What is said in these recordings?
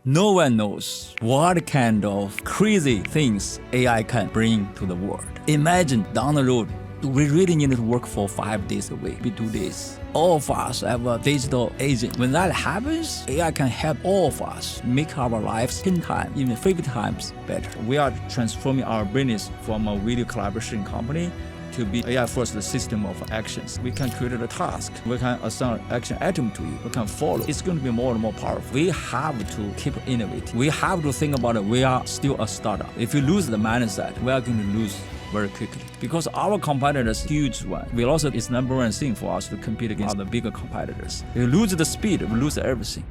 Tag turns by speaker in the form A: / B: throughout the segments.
A: No one knows what kind of crazy things AI can bring to the world. Imagine down the road, we really need to work for 5 days a week, be 2 days. All of us have a digital agent. When that happens, AI can help all of us make our lives 10 times, even 50 times better. We are transforming our business from a video collaboration company to be AI-first system of actions. We can create a task. We can assign an action item to you. We can follow. It's going to be more and more powerful. We have to keep innovating. We have to think about it. We are still a startup. If you lose the mindset, we are going to lose very quickly because our competitors huge one. We also it's number one thing for us to compete against the bigger competitors. If you lose the speed, we lose everything.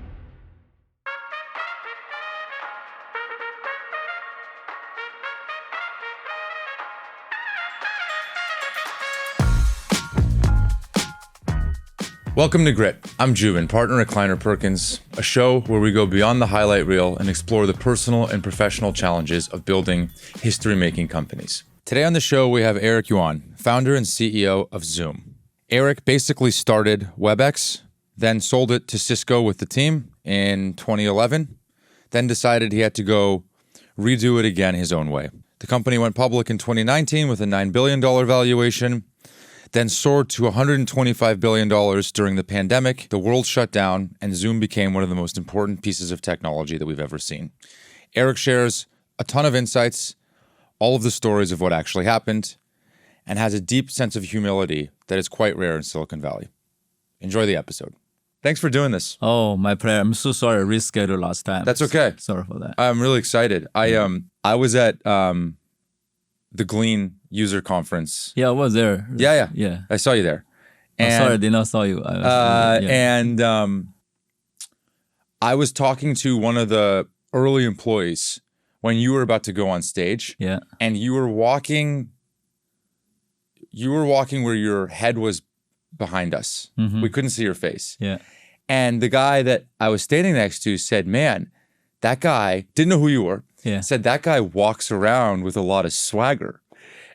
B: Welcome to Grit. I'm Juven, partner at Kleiner Perkins, a show where we go beyond the highlight reel and explore the personal and professional challenges of building history-making companies. Today on the show, we have Eric Yuan, founder and CEO of Zoom. Eric basically started WebEx, then sold it to Cisco with the team in 2011, then decided he had to go redo it again his own way. The company went public in 2019 with a $9 billion valuation, then soared to $125 billion during the pandemic. The world shut down, and Zoom became one of the most important pieces of technology that we've ever seen. Eric shares a ton of insights, all of the stories of what actually happened, and has a deep sense of humility that is quite rare in Silicon Valley. Enjoy the episode. Thanks for doing this.
A: Oh, my pleasure. I'm so sorry I rescheduled last time.
B: That's okay.
A: Sorry for that.
B: I'm really excited. I was at the Glean user conference.
A: Yeah, I was there.
B: Yeah. I saw you there.
A: And, sorry, I did not saw you.
B: And I was talking to one of the early employees when you were about to go on stage.
A: Yeah.
B: And you were walking where your head was behind us. Mm-hmm. We couldn't see your face.
A: Yeah.
B: And the guy that I was standing next to said, man, that guy, didn't know who you were, said that guy walks around with a lot of swagger.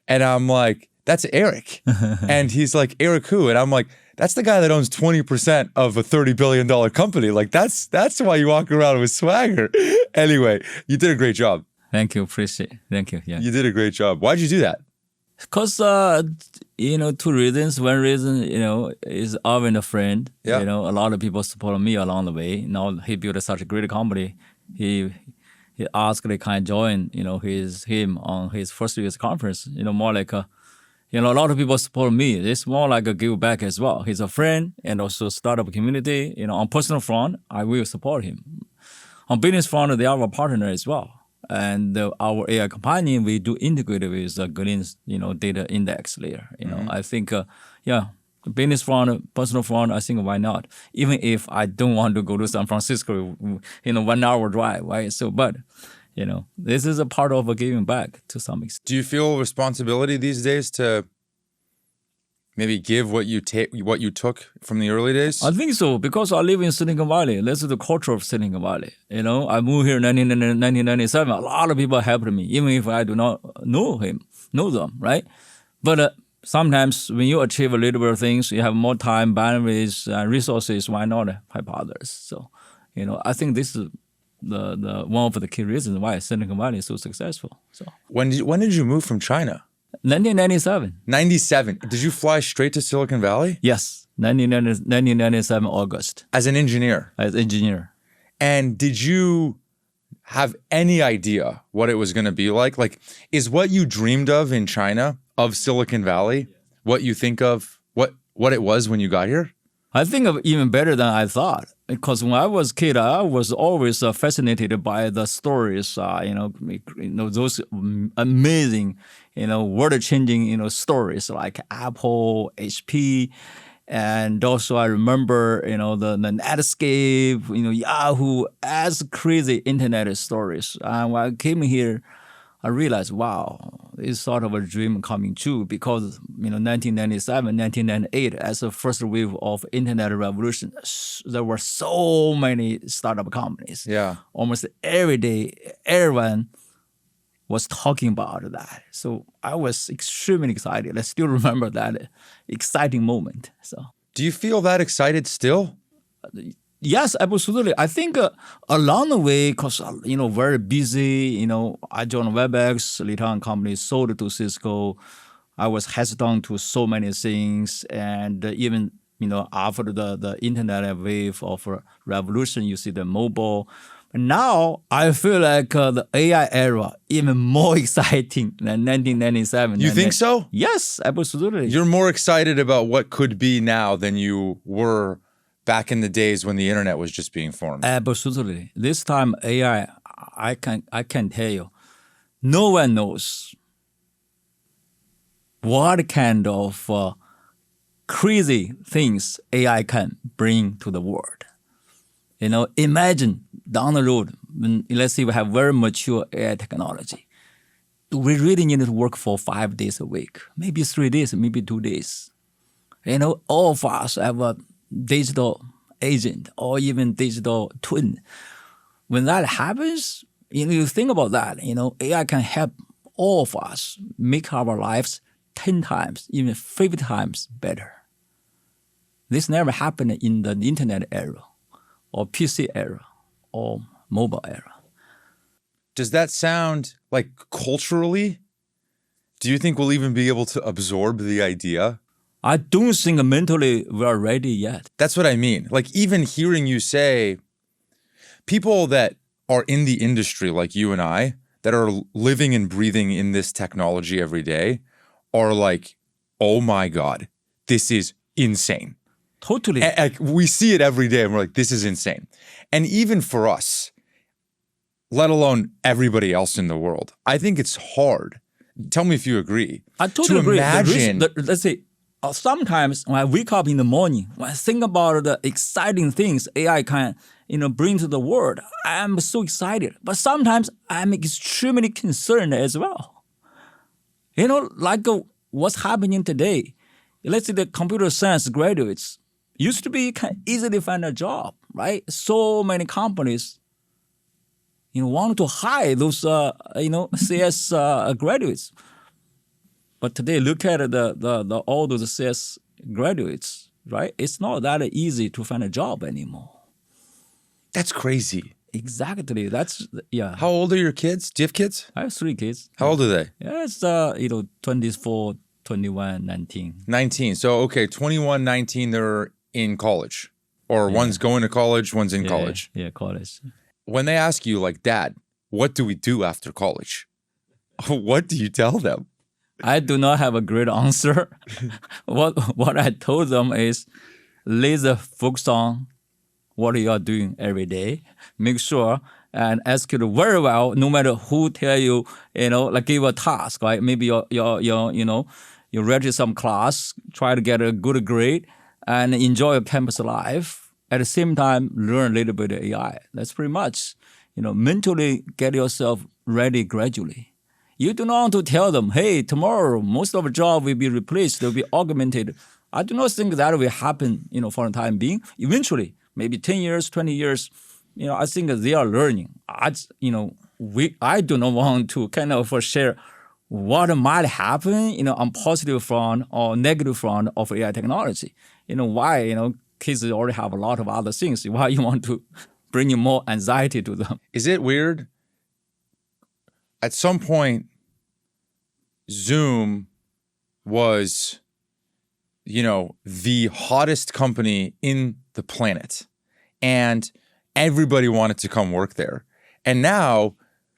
B: And I'm like, that's Eric. And he's like, Eric who? And I'm like, that's the guy that owns 20% of a $30 billion company. Like, that's why you walk around with swagger. Anyway, you did a great job.
A: Thank you. Appreciate it. Thank you. Yeah.
B: You did a great job. Why'd you do that?
A: Because, 2 reasons. One reason, is Arvind, a friend.
B: Yeah.
A: A lot of people support me along the way. Now he built such a great company. He asked, can I join, him on his first year's conference? More like a lot of people support me. It's more like a give back as well. He's a friend and also startup community. On personal front, I will support him. On business front, they are a partner as well. And our AI companion, we do integrate with Glean's, data index layer. I think, business front, personal front, I think why not? Even if I don't want to go to San Francisco, 1 hour drive, right? So, but, this is a part of a giving back to some extent.
B: Do you feel responsibility these days to maybe give what you took from the early days?
A: I think so, because I live in Silicon Valley. This is the culture of Silicon Valley. I moved here in 1997. A lot of people helped me, even if I do not know them, right? But sometimes when you achieve a little bit of things, you have more time, bandwidth, resources, why not help others? So, I think this is the one of the key reasons why Silicon Valley is so successful. So
B: when did you move from China?
A: 1997.
B: 97. Did you fly straight to Silicon Valley?
A: Yes, 1997 August.
B: As an engineer?
A: As engineer.
B: And did you have any idea what it was going to be like? Like, is what you dreamed of in China, of Silicon Valley, what you think of, what it was when you got here?
A: I think of even better than I thought. Because when I was a kid, I was always fascinated by the stories, those amazing, world-changing, stories like Apple, HP, and also I remember, the Netscape, Yahoo, as crazy internet stories. And when I came here, I realized, wow, it's sort of a dream coming true because, 1997, 1998, as the first wave of internet revolution, there were so many startup companies.
B: Yeah.
A: Almost every day, everyone was talking about that. So I was extremely excited. I still remember that exciting moment. So.
B: Do you feel that excited still?
A: Yes, absolutely. I think along the way, because very busy. I joined WebEx, later on company sold to Cisco. I was hesitant to so many things, and even after the internet wave of revolution, you see the mobile. Now I feel like the AI era even more exciting than 1997.
B: You think so?
A: Yes, absolutely.
B: You're more excited about what could be now than you were back in the days when the internet was just being formed.
A: Absolutely. This time AI, I can tell you, no one knows what kind of crazy things AI can bring to the world. Imagine down the road, when, let's say we have very mature AI technology, we really need to work for 5 days a week, maybe 3 days, maybe 2 days. All of us have a digital agent or even digital twin. When that happens, you think about that, AI can help all of us make our lives 10 times, even 50 times better. This never happened in the internet era or PC era or mobile era.
B: Does that sound like culturally? Do you think we'll even be able to absorb the idea?
A: I don't think mentally we're ready yet.
B: That's what I mean. Like, even hearing you say, people that are in the industry like you and I, that are living and breathing in this technology every day, are like, oh my God, this is insane.
A: Totally.
B: We see it every day and we're like, this is insane. And even for us, let alone everybody else in the world, I think it's hard. Tell me if you agree.
A: I totally agree.
B: Imagine,
A: let's say, sometimes when I wake up in the morning, when I think about the exciting things AI can, bring to the world, I'm so excited. But sometimes I'm extremely concerned as well. Like what's happening today. Let's say the computer science graduates used to be you can easily find a job, right? So many companies, want to hire those, CS graduates. But today, look at the all those CS graduates, right? It's not that easy to find a job anymore.
B: that's crazy.
A: Exactly. That's, yeah.
B: How old are your kids? Do you have kids?
A: I have 3 kids.
B: How old are they?
A: Yeah, it's, 24, 21, 19.
B: 19. So, okay, 21, 19, they're in college. Or one's going to college, one's in college.
A: Yeah, college.
B: When they ask you, like, Dad, what do we do after college? What do you tell them?
A: I do not have a great answer. What I told them is laser focus on what you are doing every day. Make sure and execute very well, no matter who tell you, like give a task, right? Maybe you register some class, try to get a good grade, and enjoy your campus life. At the same time, learn a little bit of AI. That's pretty much, mentally get yourself ready gradually. You do not want to tell them, hey, tomorrow most of the job will be replaced, they'll be augmented. I do not think that will happen, for the time being. Eventually, maybe 10 years, 20 years, I think they are learning. I do not want to kind of share what might happen, on positive front or negative front of AI technology. Why, kids already have a lot of other things. Why you want to bring in more anxiety to them?
B: Is it weird? At some point, Zoom was, the hottest company in the planet. And everybody wanted to come work there. And now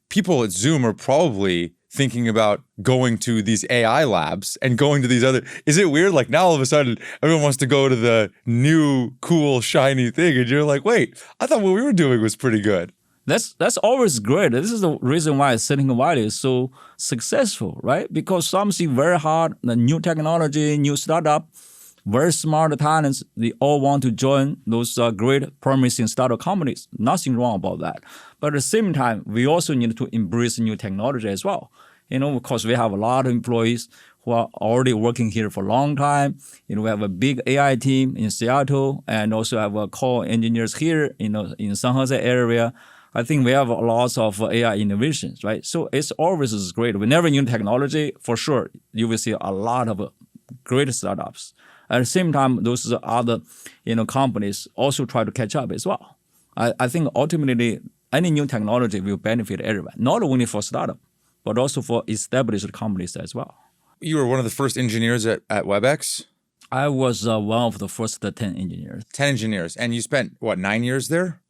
B: people at Zoom are probably thinking about going to these AI labs and going to these other. Is it weird? Like now all of a sudden everyone wants to go to the new, cool, shiny thing. And you're like, wait, I thought what we were doing was pretty good.
A: That's always great. This is the reason why Silicon Valley is so successful, right? Because something very hard, the new technology, new startup, very smart talents, they all want to join those great, promising startup companies. Nothing wrong about that. But at the same time, we also need to embrace new technology as well. Because we have a lot of employees who are already working here for a long time. We have a big AI team in Seattle and also have core engineers here, in San Jose area. I think we have lots of AI innovations, right? So it's always great. Whenever new technology, for sure, you will see a lot of great startups. At the same time, those other, companies also try to catch up as well. I think ultimately any new technology will benefit everyone, not only for startup, but also for established companies as well.
B: You were one of the first engineers at WebEx?
A: I was one of the first 10 engineers.
B: 10 engineers. And you spent, what, 9 years there?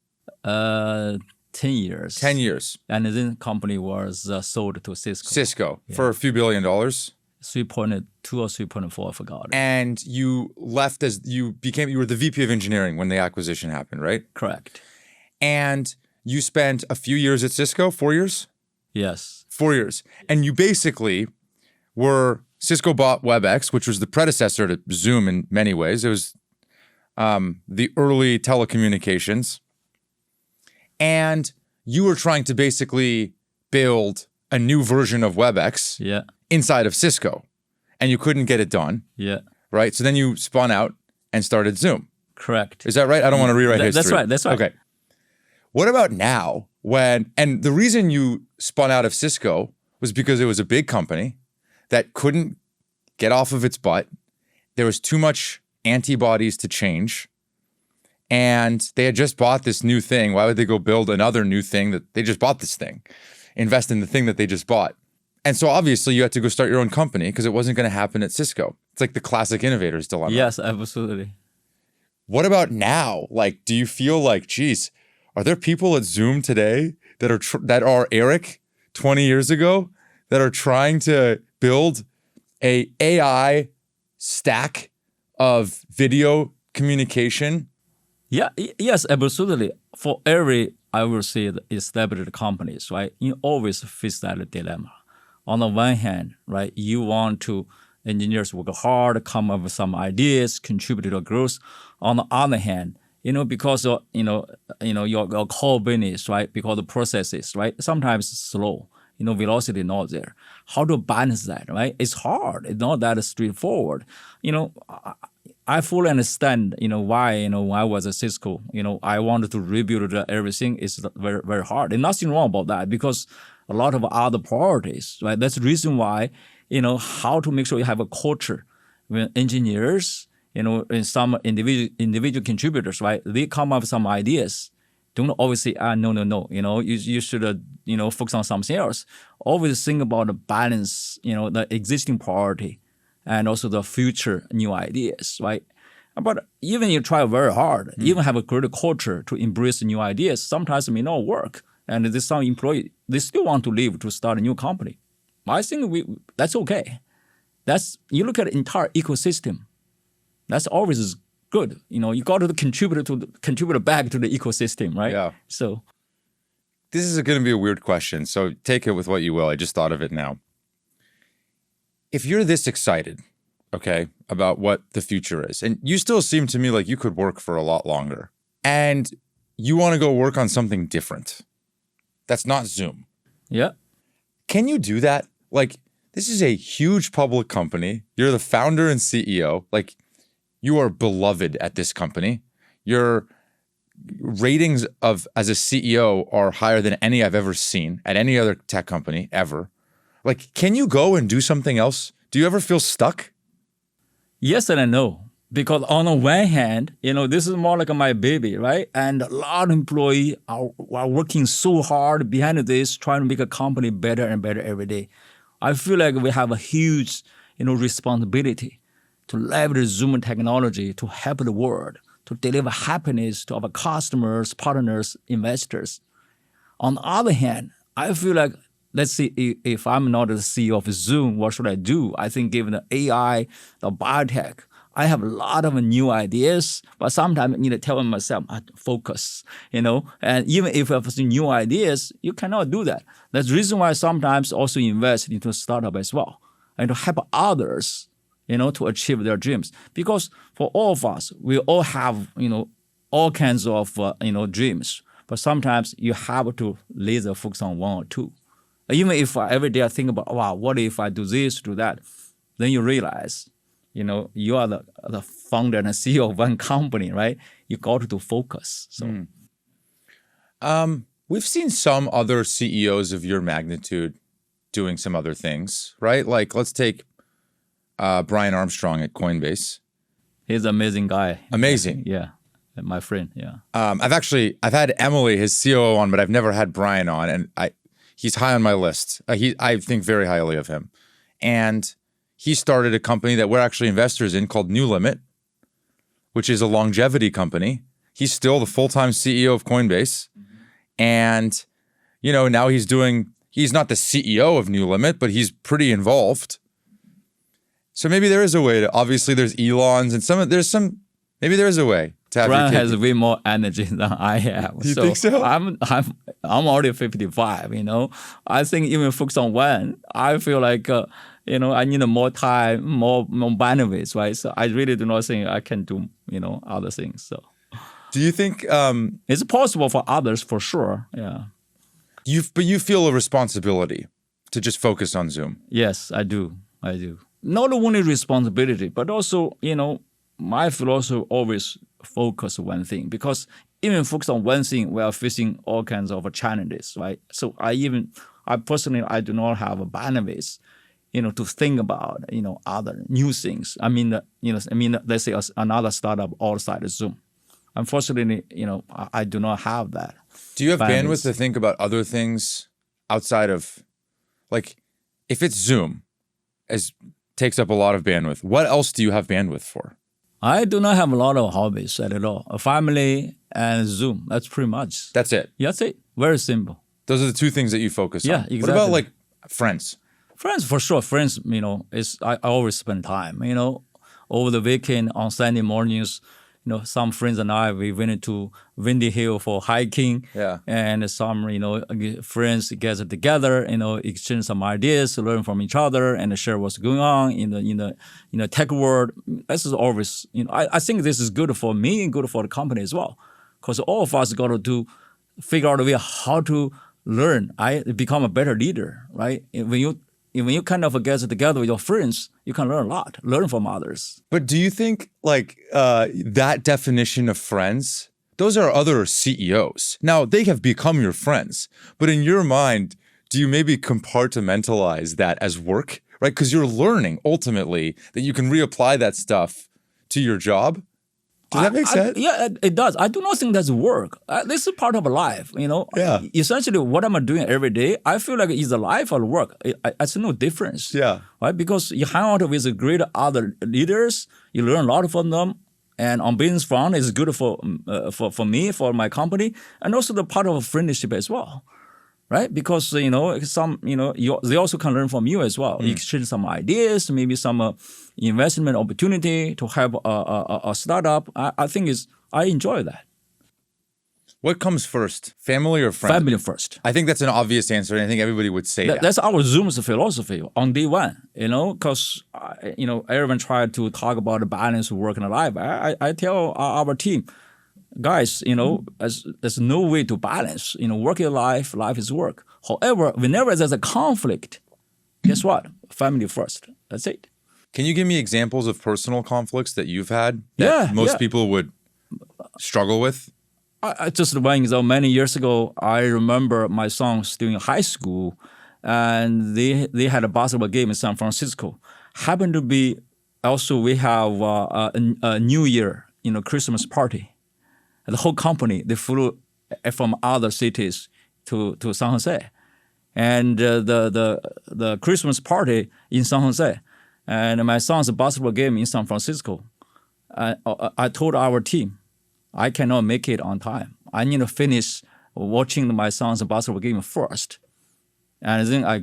A: 10 years.
B: 10 years.
A: And then company was sold to Cisco.
B: For a few $1 billion.
A: 3.2 or 3.4, I forgot.
B: And you left as you were the VP of engineering when the acquisition happened, right?
A: Correct.
B: And you spent a few years at Cisco, 4 years?
A: Yes.
B: 4 years. And you basically Cisco bought WebEx, which was the predecessor to Zoom in many ways. It was the early telecommunications. And you were trying to basically build a new version of WebEx inside of Cisco. And you couldn't get it done.
A: Yeah.
B: Right? So then you spun out and started Zoom.
A: Correct.
B: Is that right? I don't want to rewrite history.
A: That's right.
B: Okay. What about now and the reason you spun out of Cisco was because it was a big company that couldn't get off of its butt. There was too much antibodies to change. And they had just bought this new thing. Why would they go build another new thing that they just bought this thing? Invest in the thing that they just bought. And so obviously you had to go start your own company because it wasn't going to happen at Cisco. It's like the classic innovators dilemma.
A: Yes, absolutely.
B: What about now? Like, do you feel like, geez, are there people at Zoom today that are Eric 20 years ago that are trying to build a AI stack of video communication?
A: Yes, absolutely. For every, I will say, the established companies, right, you always face that dilemma. On the one hand, right, you want to engineers work hard, come up with some ideas, contribute to the growth. On the other hand, because your core business, right, because the processes, right, sometimes slow, velocity not there. How to balance that, right? It's hard. It's not that straightforward. I fully understand, why, when I was at Cisco, I wanted to rebuild everything. It's very, very hard. And nothing wrong about that because a lot of other priorities, right? That's the reason why, how to make sure you have a culture when engineers, and some individual contributors, right? They come up with some ideas. Don't always say, no. You should, focus on something else. Always think about the balance, the existing priority and also the future new ideas, right? But even you try very hard, even have a great culture to embrace new ideas, sometimes it may not work. And there's some employee, they still want to leave to start a new company. I think that's okay. You look at the entire ecosystem. That's always good. You got to contribute back to the ecosystem, right?
B: Yeah.
A: So
B: this is going to be a weird question, so take it with what you will. I just thought of it now. If you're this excited, okay, about what the future is, and you still seem to me like you could work for a lot longer, and you want to go work on something different, that's not Zoom.
A: Yeah.
B: Can you do that? Like, this is a huge public company. You're the founder and CEO. Like, you are beloved at this company. Your ratings as a CEO are higher than any I've ever seen at any other tech company ever. Like, can you go and do something else? Do you ever feel stuck?
A: Yes and no. Because on the one hand, this is more like my baby, right? And a lot of employees are working so hard behind this, trying to make a company better and better every day. I feel like we have a huge, responsibility to leverage Zoom technology to help the world, to deliver happiness to our customers, partners, investors. On the other hand, I feel like, let's see, if I'm not the CEO of Zoom, what should I do? I think given the AI, the biotech, I have a lot of new ideas, but sometimes I need to tell myself, focus, and even if I have some new ideas, you cannot do that. That's the reason why I sometimes also invest into a startup as well, and to help others, to achieve their dreams. Because for all of us, we all have, all kinds of, dreams, but sometimes you have to laser focus on one or two. Even if every day I think about, wow, what if I do this, do that? Then you realize, you are the founder and CEO of one company, right? You got to focus. So,
B: we've seen some other CEOs of your magnitude doing some other things, right? Like, let's take Brian Armstrong at Coinbase.
A: He's an amazing guy.
B: Amazing.
A: Yeah. My friend. Yeah.
B: I've had Emily, his COO, on, but I've never had Brian on, and he's high on my list. I think very highly of him, and he started a company that we're actually investors in called New Limit, which is a longevity company. He's still the full-time CEO of Coinbase, and now he's not the CEO of New Limit, but he's pretty involved. So maybe there is a way to. Obviously, there's Elon's and maybe there is a way.
A: Brian has way more energy than I have.
B: You think so?
A: I'm already 55. I think even focus on one. I feel like I need more time, more bandwidth, right? So I really do not think I can do other things. So,
B: do you think
A: it's possible for others for sure? Yeah.
B: But you feel a responsibility to just focus on Zoom.
A: Yes, I do. Not only responsibility, but also my philosophy always focus on one thing, because even focus on one thing, we are facing all kinds of challenges, right? So I personally do not have a bandwidth, to think about, other new things. Let's say another startup outside of Zoom. Unfortunately, I do not have that.
B: Do you have bandwidth to think about other things outside of, like, if it's Zoom, takes up a lot of bandwidth, what else do you have bandwidth for?
A: I do not have a lot of hobbies at all. A family and Zoom. That's pretty much.
B: That's it.
A: Yeah, that's it. Very simple.
B: Those are the two things that you focus on.
A: Yeah, exactly.
B: What about like friends?
A: Friends, for sure. Friends, I always spend time. Over the weekend on Sunday mornings, some friends and I, we went to Windy Hill for hiking.
B: Yeah.
A: And some, friends get together, exchange some ideas, learn from each other, and share what's going on in the tech world. This is always, I think this is good for me and good for the company as well, because all of us got to figure out a way how to learn. Become a better leader, right? When you kind of get together with your friends, you can learn a lot, learn from others.
B: But do you think that definition of friends, those are other CEOs. Now, they have become your friends, but in your mind, do you maybe compartmentalize that as work, right? Because you're learning ultimately that you can reapply that stuff to your job. Does that make sense?
A: Yeah, it does. I do not think that's work. This is part of life,
B: Yeah.
A: Essentially, what I'm doing every day, I feel like it's a life or work. It's no difference.
B: Yeah.
A: Right? Because you hang out with great other leaders, you learn a lot from them, and on business front, it's good for me, for my company, and also the part of friendship as well. Right, because they also can learn from you as well. Exchange some ideas, maybe some investment opportunity to have a startup. I think I enjoy that.
B: What comes first, family or friends?
A: Family first.
B: I think that's an obvious answer, and I think everybody would say that.
A: That's our Zoom's philosophy on day one. Because everyone tried to talk about the balance of work and life. I tell our team, guys, there's no way to balance. Work is life, life is work. However, whenever there's a conflict, guess what? Family first. That's it.
B: Can you give me examples of personal conflicts that you've had that most people would struggle with?
A: I just one example. Many years ago, I remember my son still in high school, and they had a basketball game in San Francisco. Happened to be also we have a New Year, Christmas party. The whole company, they flew from other cities to San Jose. And the Christmas party in San Jose. And my son's basketball game in San Francisco. I told our team, I cannot make it on time. I need to finish watching my son's basketball game first. And then I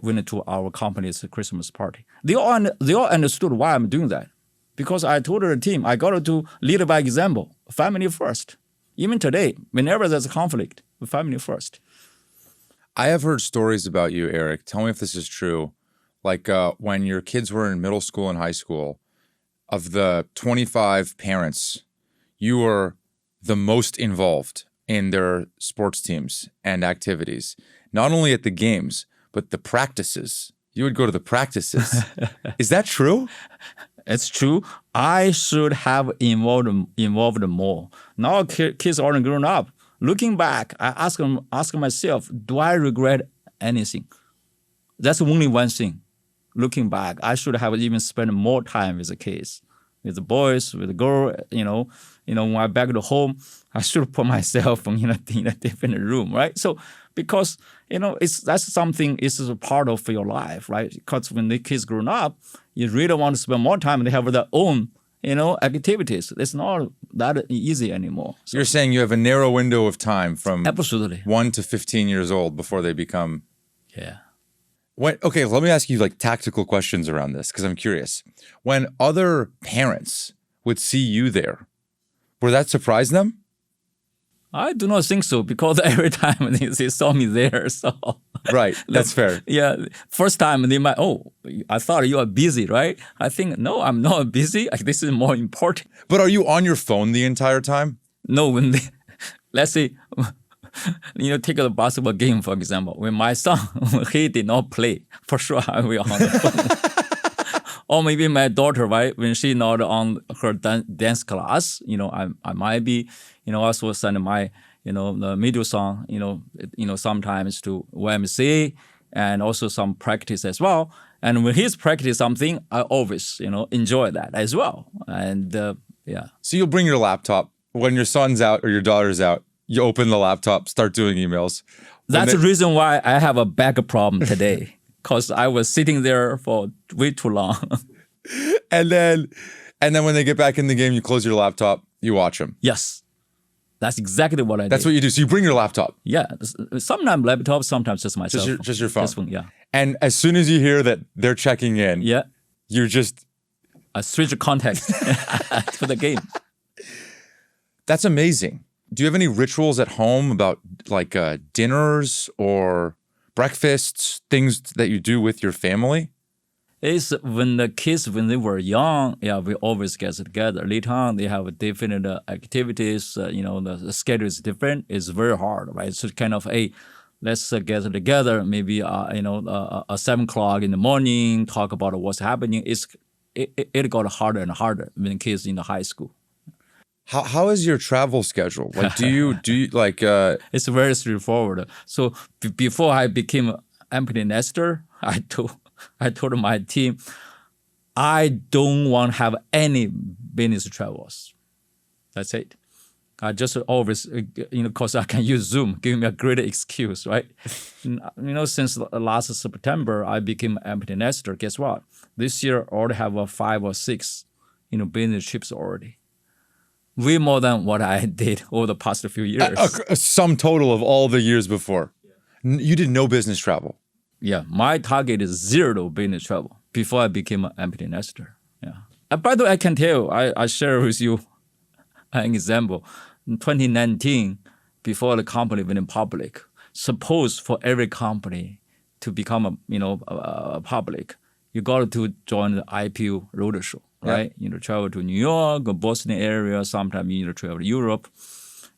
A: went to our company's Christmas party. They all understood why I'm doing that. Because I told the team, I got to lead by example, family first. Even today, whenever there's a conflict, family first.
B: I have heard stories about you, Eric. Tell me if this is true. Like when your kids were in middle school and high school, of the 25 parents, you were the most involved in their sports teams and activities. Not only at the games, but the practices. You would go to the practices. Is that true?
A: It's true. I should have involved more. Now kids are grown up. Looking back, I ask myself, do I regret anything? That's only one thing. Looking back, I should have even spent more time with the kids. with the boys, with the girl, when I back to home, I should put myself in a different room, right? So because that's something is a part of your life, right? Because when the kids grown up, you really want to spend more time and they have their own activities. It's not that easy anymore. So,
B: You're saying you have a narrow window of time from
A: absolutely
B: 1 to 15 years old before they become.
A: Yeah.
B: Okay, let me ask you like tactical questions around this because I'm curious. When other parents would see you there, would that surprise them?
A: I do not think so because every time they saw me there, so
B: right, that's fair.
A: Yeah, first time they might, I thought you are busy, right? I think no, I'm not busy. This is more important.
B: But are you on your phone the entire time?
A: No, when let's say, take a basketball game for example. When my son he did not play, for sure I will on the phone. Or maybe my daughter, right? When she's not on her dance class, I might be, also send my, the middle son, sometimes to YMCA and also some practice as well. And when he's practice something, I always, enjoy that as well. And yeah.
B: So you'll bring your laptop when your son's out or your daughter's out. You open the laptop, start doing emails.
A: That's the reason why I have a back problem today. Because I was sitting there for way too long.
B: and then when they get back in the game, you close your laptop, you watch them.
A: Yes. That's exactly what I did.
B: That's what you do. So you bring your laptop.
A: Yeah. Sometimes laptop, sometimes just myself.
B: Just your phone.
A: Just phone, yeah.
B: And as soon as you hear that they're checking in, you just...
A: I switch context to the game.
B: That's amazing. Do you have any rituals at home about like dinners or breakfasts, things that you do with your family?
A: It's when the kids, when they were young, we always get together. Later on, they have different activities. The schedule is different. It's very hard, right? So kind of, hey, let's get together. Maybe 7 o'clock in the morning. Talk about what's happening. It got harder and harder when kids in the high school.
B: How is your travel schedule? Like, do you like?
A: It's very straightforward. So before I became empty nester, I told my team, I don't want to have any business travels. That's it. I just always, because I can use Zoom, give me a great excuse, right? Since last September, I became empty nester. Guess what? This year, I already have 5 or 6, business trips already. Way more than what I did over the past few years.
B: A sum total of all the years before. You did no business travel.
A: Yeah, my target is 0 business travel before I became an empty nester. Yeah. By the way, I can tell, I share with you an example. In 2019, before the company went public, suppose for every company to become a public, you got to join the IPO roadshow. Right? Travel to New York or Boston area. Sometimes you need to travel to Europe.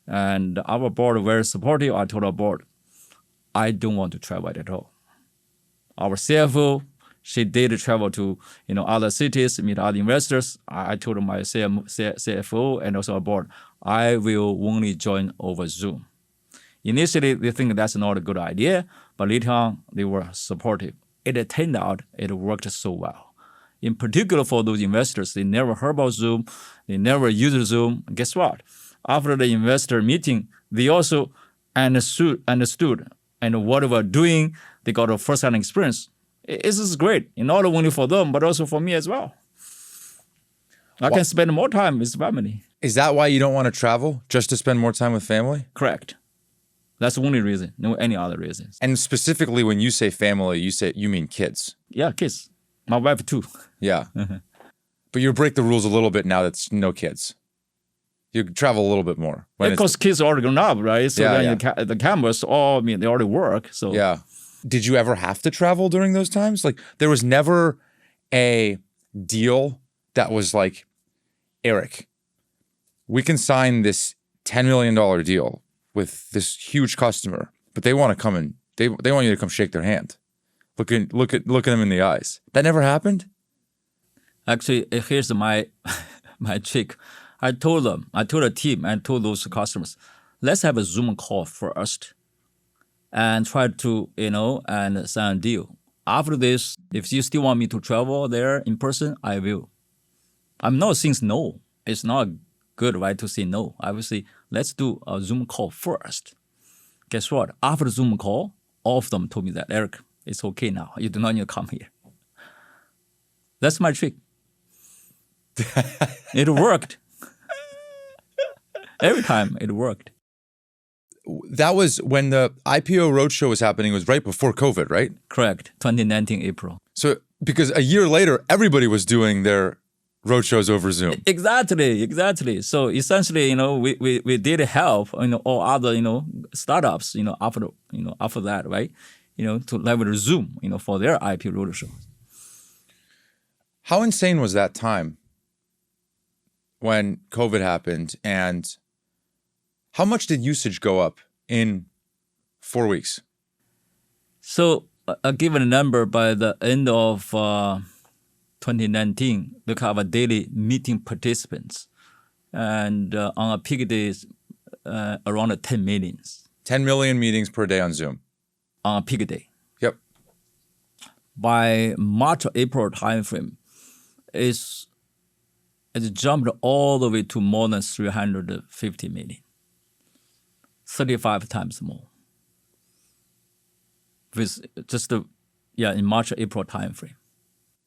A: And our board very supportive. I told our board, I don't want to travel at all. Our CFO, she did travel to other cities, meet other investors. I told my CFO and also our board, I will only join over Zoom. Initially, they think that's not a good idea, but later on, they were supportive. It turned out it worked so well. In particular for those investors, they never heard about Zoom, they never used Zoom. Guess what? After the investor meeting, they also understood and what we're doing, they got a first-hand experience. This is great, not only for them, but also for me as well. I can spend more time with family.
B: Is that why you don't want to travel? Just to spend more time with family?
A: Correct. That's the only reason, no any other reasons.
B: And specifically when you say family, you mean kids?
A: Yeah, kids. My wife too.
B: Yeah. But you break the rules a little bit now that's no kids. You travel a little bit more.
A: Because kids are already grown up, right? So the campus, they already work. So
B: yeah. Did you ever have to travel during those times? Like there was never a deal that was like, Eric, we can sign this $10 million deal with this huge customer, but they want to come and they want you to come shake their hand. Look at them in the eyes. That never happened?
A: Actually, here's my trick. I told the team and told those customers, let's have a Zoom call first and try to, and sign a deal. After this, if you still want me to travel there in person, I will. I'm not saying no. It's not good, right, to say no. I would say, let's do a Zoom call first. Guess what? After the Zoom call, all of them told me that, Eric, it's okay now. You do not need to come here. That's my trick. It worked. Every time it worked.
B: That was when the IPO roadshow was happening. It was right before COVID, right?
A: Correct. 2019 April.
B: So because a year later, everybody was doing their roadshows over Zoom.
A: Exactly. So essentially, we did help, all other, startups, after that, right? To leverage Zoom, for their IPO roadshows.
B: How insane was that time when COVID happened, and how much did usage go up in 4 weeks?
A: So I'll give a number. By the end of 2019, look at our daily meeting participants, and on a peak days, around 10 millions.
B: 10 million meetings per day on Zoom.
A: On a peak day.
B: Yep.
A: By March or April timeframe, it jumped all the way to more than 350 million. 35 times more. With just in March or April timeframe.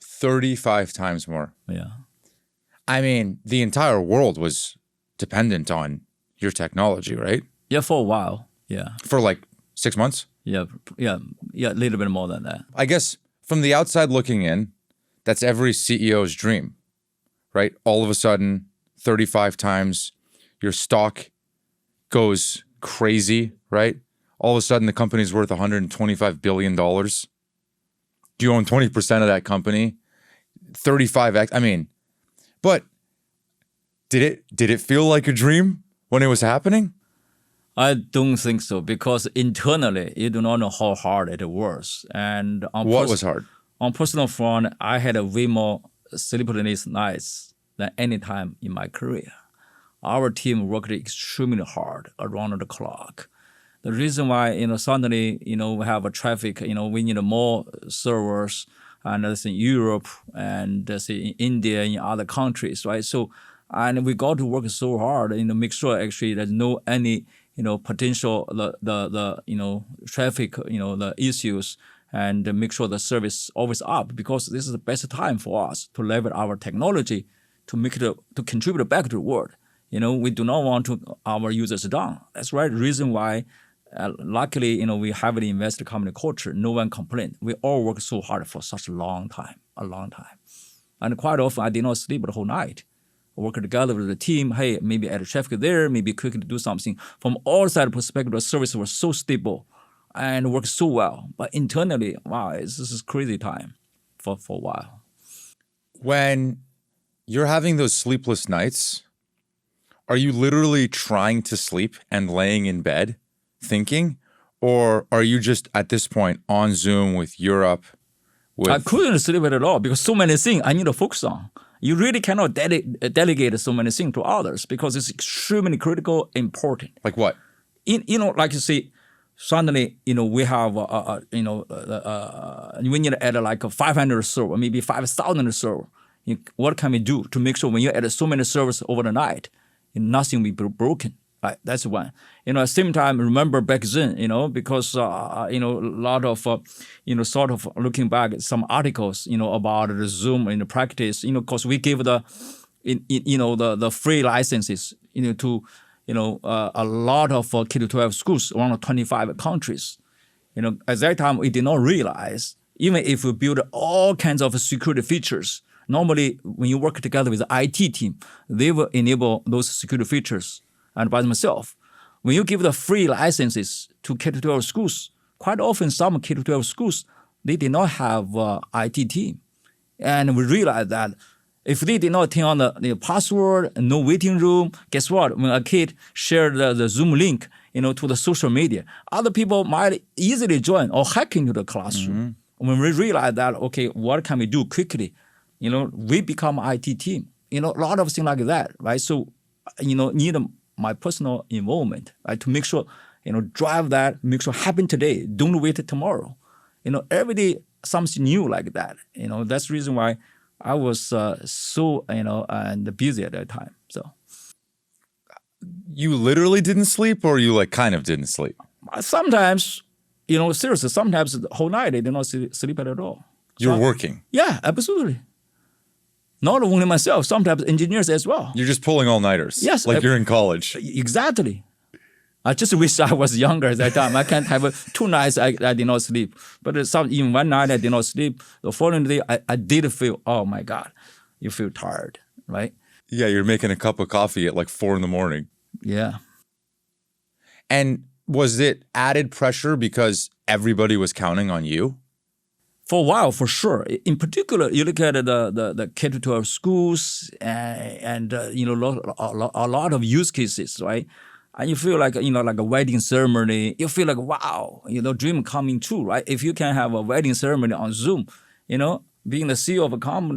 B: 35 times more.
A: Yeah.
B: I mean, the entire world was dependent on your technology, right?
A: Yeah, for a while. Yeah.
B: For like 6 months?
A: Yeah, a little bit more than that.
B: I guess from the outside looking in, that's every CEO's dream, right? All of a sudden, 35 times, your stock goes crazy, right? All of a sudden, the company's worth $125 billion. You own 20% of that company, 35x. I mean, but did it feel like a dream when it was happening?
A: I don't think so, because internally, you do not know how hard it was. And
B: what was hard?
A: On personal front, I had a way more sleepless nights than any time in my career. Our team worked extremely hard around the clock. The reason why, suddenly, we have a traffic, we need more servers, and that's in Europe and that's in India, in other countries, right? So, and we got to work so hard, make sure actually there's no any, potential, the traffic, the issues, and make sure the service always up, because this is the best time for us to leverage our technology to make it, to contribute back to the world. We do not want our users down. That's right. Reason why, luckily, we have an investor company culture. No one complained. We all work so hard for such a long time. And quite often, I did not sleep the whole night. I work together with the team. Hey, maybe add traffic there, maybe quickly do something. From all side perspective, the service was so stable and worked so well. But internally, wow, this is crazy time for a while.
B: When you're having those sleepless nights, are you literally trying to sleep and laying in bed thinking? Or are you just at this point on Zoom with Europe?
A: I couldn't sleep at all, because so many things I need to focus on. You really cannot delegate so many things to others, because it's extremely critical, important.
B: Like what?
A: Like you see, suddenly, we have, we need to add like a 500 server, maybe 5,000 server. What can we do to make sure when you add so many servers over the night, nothing will be broken? Right, that's one. At the same time, remember back then, because a lot of, sort of looking back at some articles, about the Zoom in the practice, because we give the, the free licenses, to, a lot of K-12 schools around 25 countries. At that time, we did not realize, even if we build all kinds of security features, normally when you work together with the IT team, they will enable those security features and by themselves. When you give the free licenses to K-12 schools, quite often some K-12 schools, they did not have IT team. And we realized that if they did not turn on the password, no waiting room, guess what? When a kid shared the Zoom link, to the social media, other people might easily join or hack into the classroom. Mm-hmm. When we realized that, okay, what can we do quickly? We become IT team. A lot of things like that, right? So, need my personal involvement, right, to make sure, drive that, make sure happen today. Don't wait till tomorrow. Every day something new like that. That's the reason why I was so, and busy at that time. So
B: You literally didn't sleep, or you like kind of didn't sleep?
A: sometimes, seriously, sometimes the whole night I did not sleep at all.
B: You're working.
A: Yeah, absolutely. Not only myself, sometimes engineers as well.
B: You're just pulling all-nighters.
A: Yes,
B: Like you're in college.
A: Exactly. I just wish I was younger at that time. I can't have 2 nights I did not sleep. But even one night I did not sleep. The following day I did feel, oh my God, you feel tired, right?
B: Yeah, you're making a cup of coffee at like 4 a.m.
A: Yeah.
B: And was it added pressure because everybody was counting on you?
A: For a while, for sure. In particular, you look at the K-12 schools and a lot of use cases, right? And you feel like, like a wedding ceremony. You feel like, wow, dream coming true, right? If you can have a wedding ceremony on Zoom, being the CEO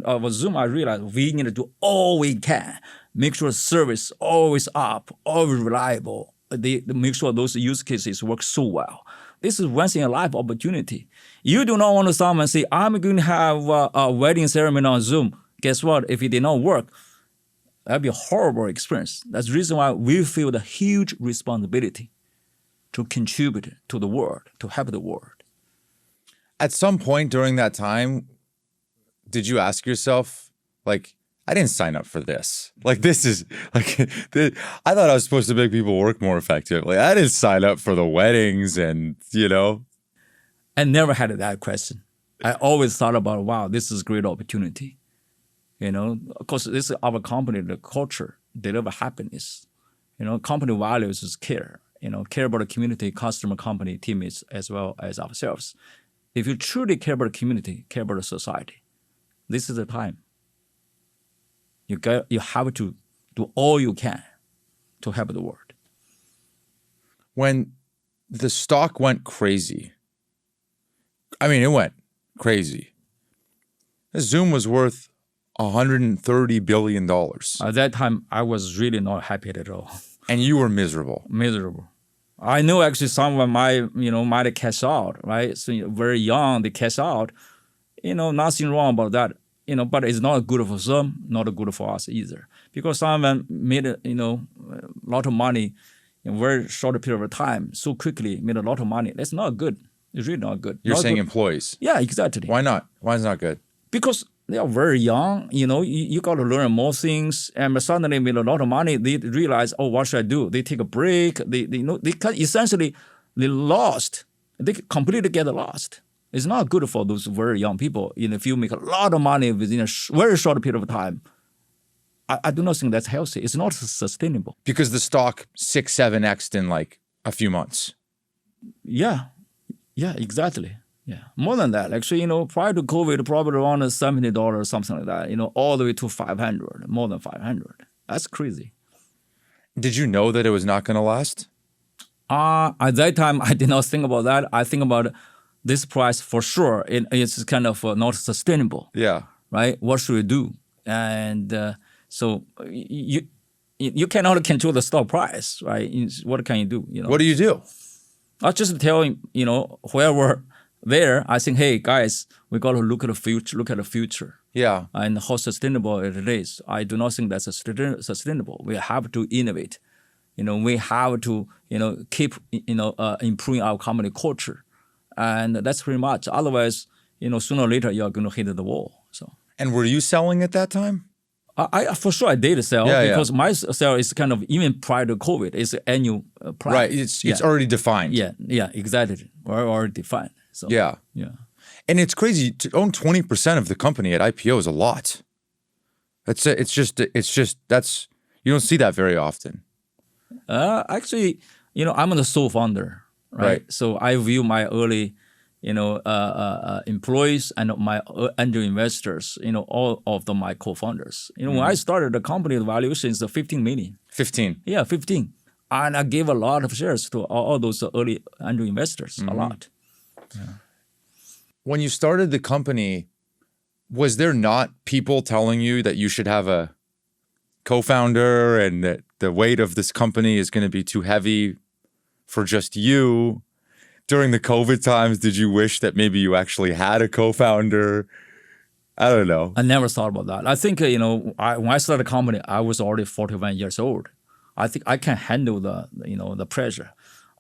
A: of a Zoom, I realized we need to do all we can. Make sure service always up, always reliable. They make sure those use cases work so well. This is once in a life opportunity. You do not want to someone say, I'm going to have a wedding ceremony on Zoom. Guess what? If it did not work, that'd be a horrible experience. That's the reason why we feel the huge responsibility to contribute to the world, to help the world.
B: At some point during that time, did you ask yourself, like, I didn't sign up for this. Like, this is, like, I thought I was supposed to make people work more effectively. I didn't sign up for the weddings and,
A: I never had that question. I always thought about, wow, this is a great opportunity. Of course, this is our company, the culture, deliver happiness. Company values is care. Care about the community, customer, company, teammates, as well as ourselves. If you truly care about the community, care about the society, this is the time. You have to do all you can to help the world.
B: When the stock went crazy, I mean, it went crazy. Zoom was worth $130 billion.
A: At that time, I was really not happy at all.
B: And you were miserable.
A: Miserable. I knew actually someone might cash out, right? So very young, they cash out. Nothing wrong about that. But it's not good for them, not good for us either. Because someone made, a lot of money in a very short period of time, so quickly made a lot of money. That's not good. It's really not good.
B: You're
A: not
B: saying
A: good.
B: Employees.
A: Yeah, exactly.
B: Why not? Why is it not good?
A: Because they are very young. You got to learn more things. And suddenly with a lot of money, they realize, oh, what should I do? They take a break. They essentially, they lost. They completely get lost. It's not good for those very young people. If you make a lot of money within a very short period of time, I do not think that's healthy. It's not sustainable.
B: Because the stock 6-7x'd in like a few months.
A: Yeah, exactly. Yeah, more than that. Actually, prior to COVID, probably around $70, something like that. All the way to 500, more than 500. That's crazy.
B: Did you know that it was not going to last?
A: At that time, I did not think about that. I think about this price for sure. It's kind of not sustainable.
B: Yeah.
A: Right? What should we do? And so you cannot control the stock price, right? What can you do?
B: What do you do?
A: I just tell whoever there, I think, hey guys, we got to look at the future.
B: Yeah.
A: And how sustainable it is. I do not think that's sustainable. We have to innovate. We have to keep improving our company culture. And that's pretty much. Otherwise, sooner or later you're going to hit the wall. So.
B: And were you selling at that time?
A: I for sure I did sell because my sale is kind of even prior to COVID. It's annual price.
B: Right. It's already defined.
A: Yeah, exactly. We're already defined. So
B: yeah. And it's crazy to own 20% of the company at IPO is a lot. It's just that's you don't see that very often.
A: Actually, I'm the sole founder, right? So I view my early, employees and my angel investors, all of them my co-founders. When I started the company, the valuation is 15 million.
B: 15.
A: Yeah, 15. And I gave a lot of shares to all those early angel investors, a lot. Yeah.
B: When you started the company, was there not people telling you that you should have a co-founder and that the weight of this company is going to be too heavy for just you? During the COVID times, did you wish that maybe you actually had a co-founder? I don't know.
A: I never thought about that. I think, when I started the company, I was already 41 years old. I think I can handle the pressure.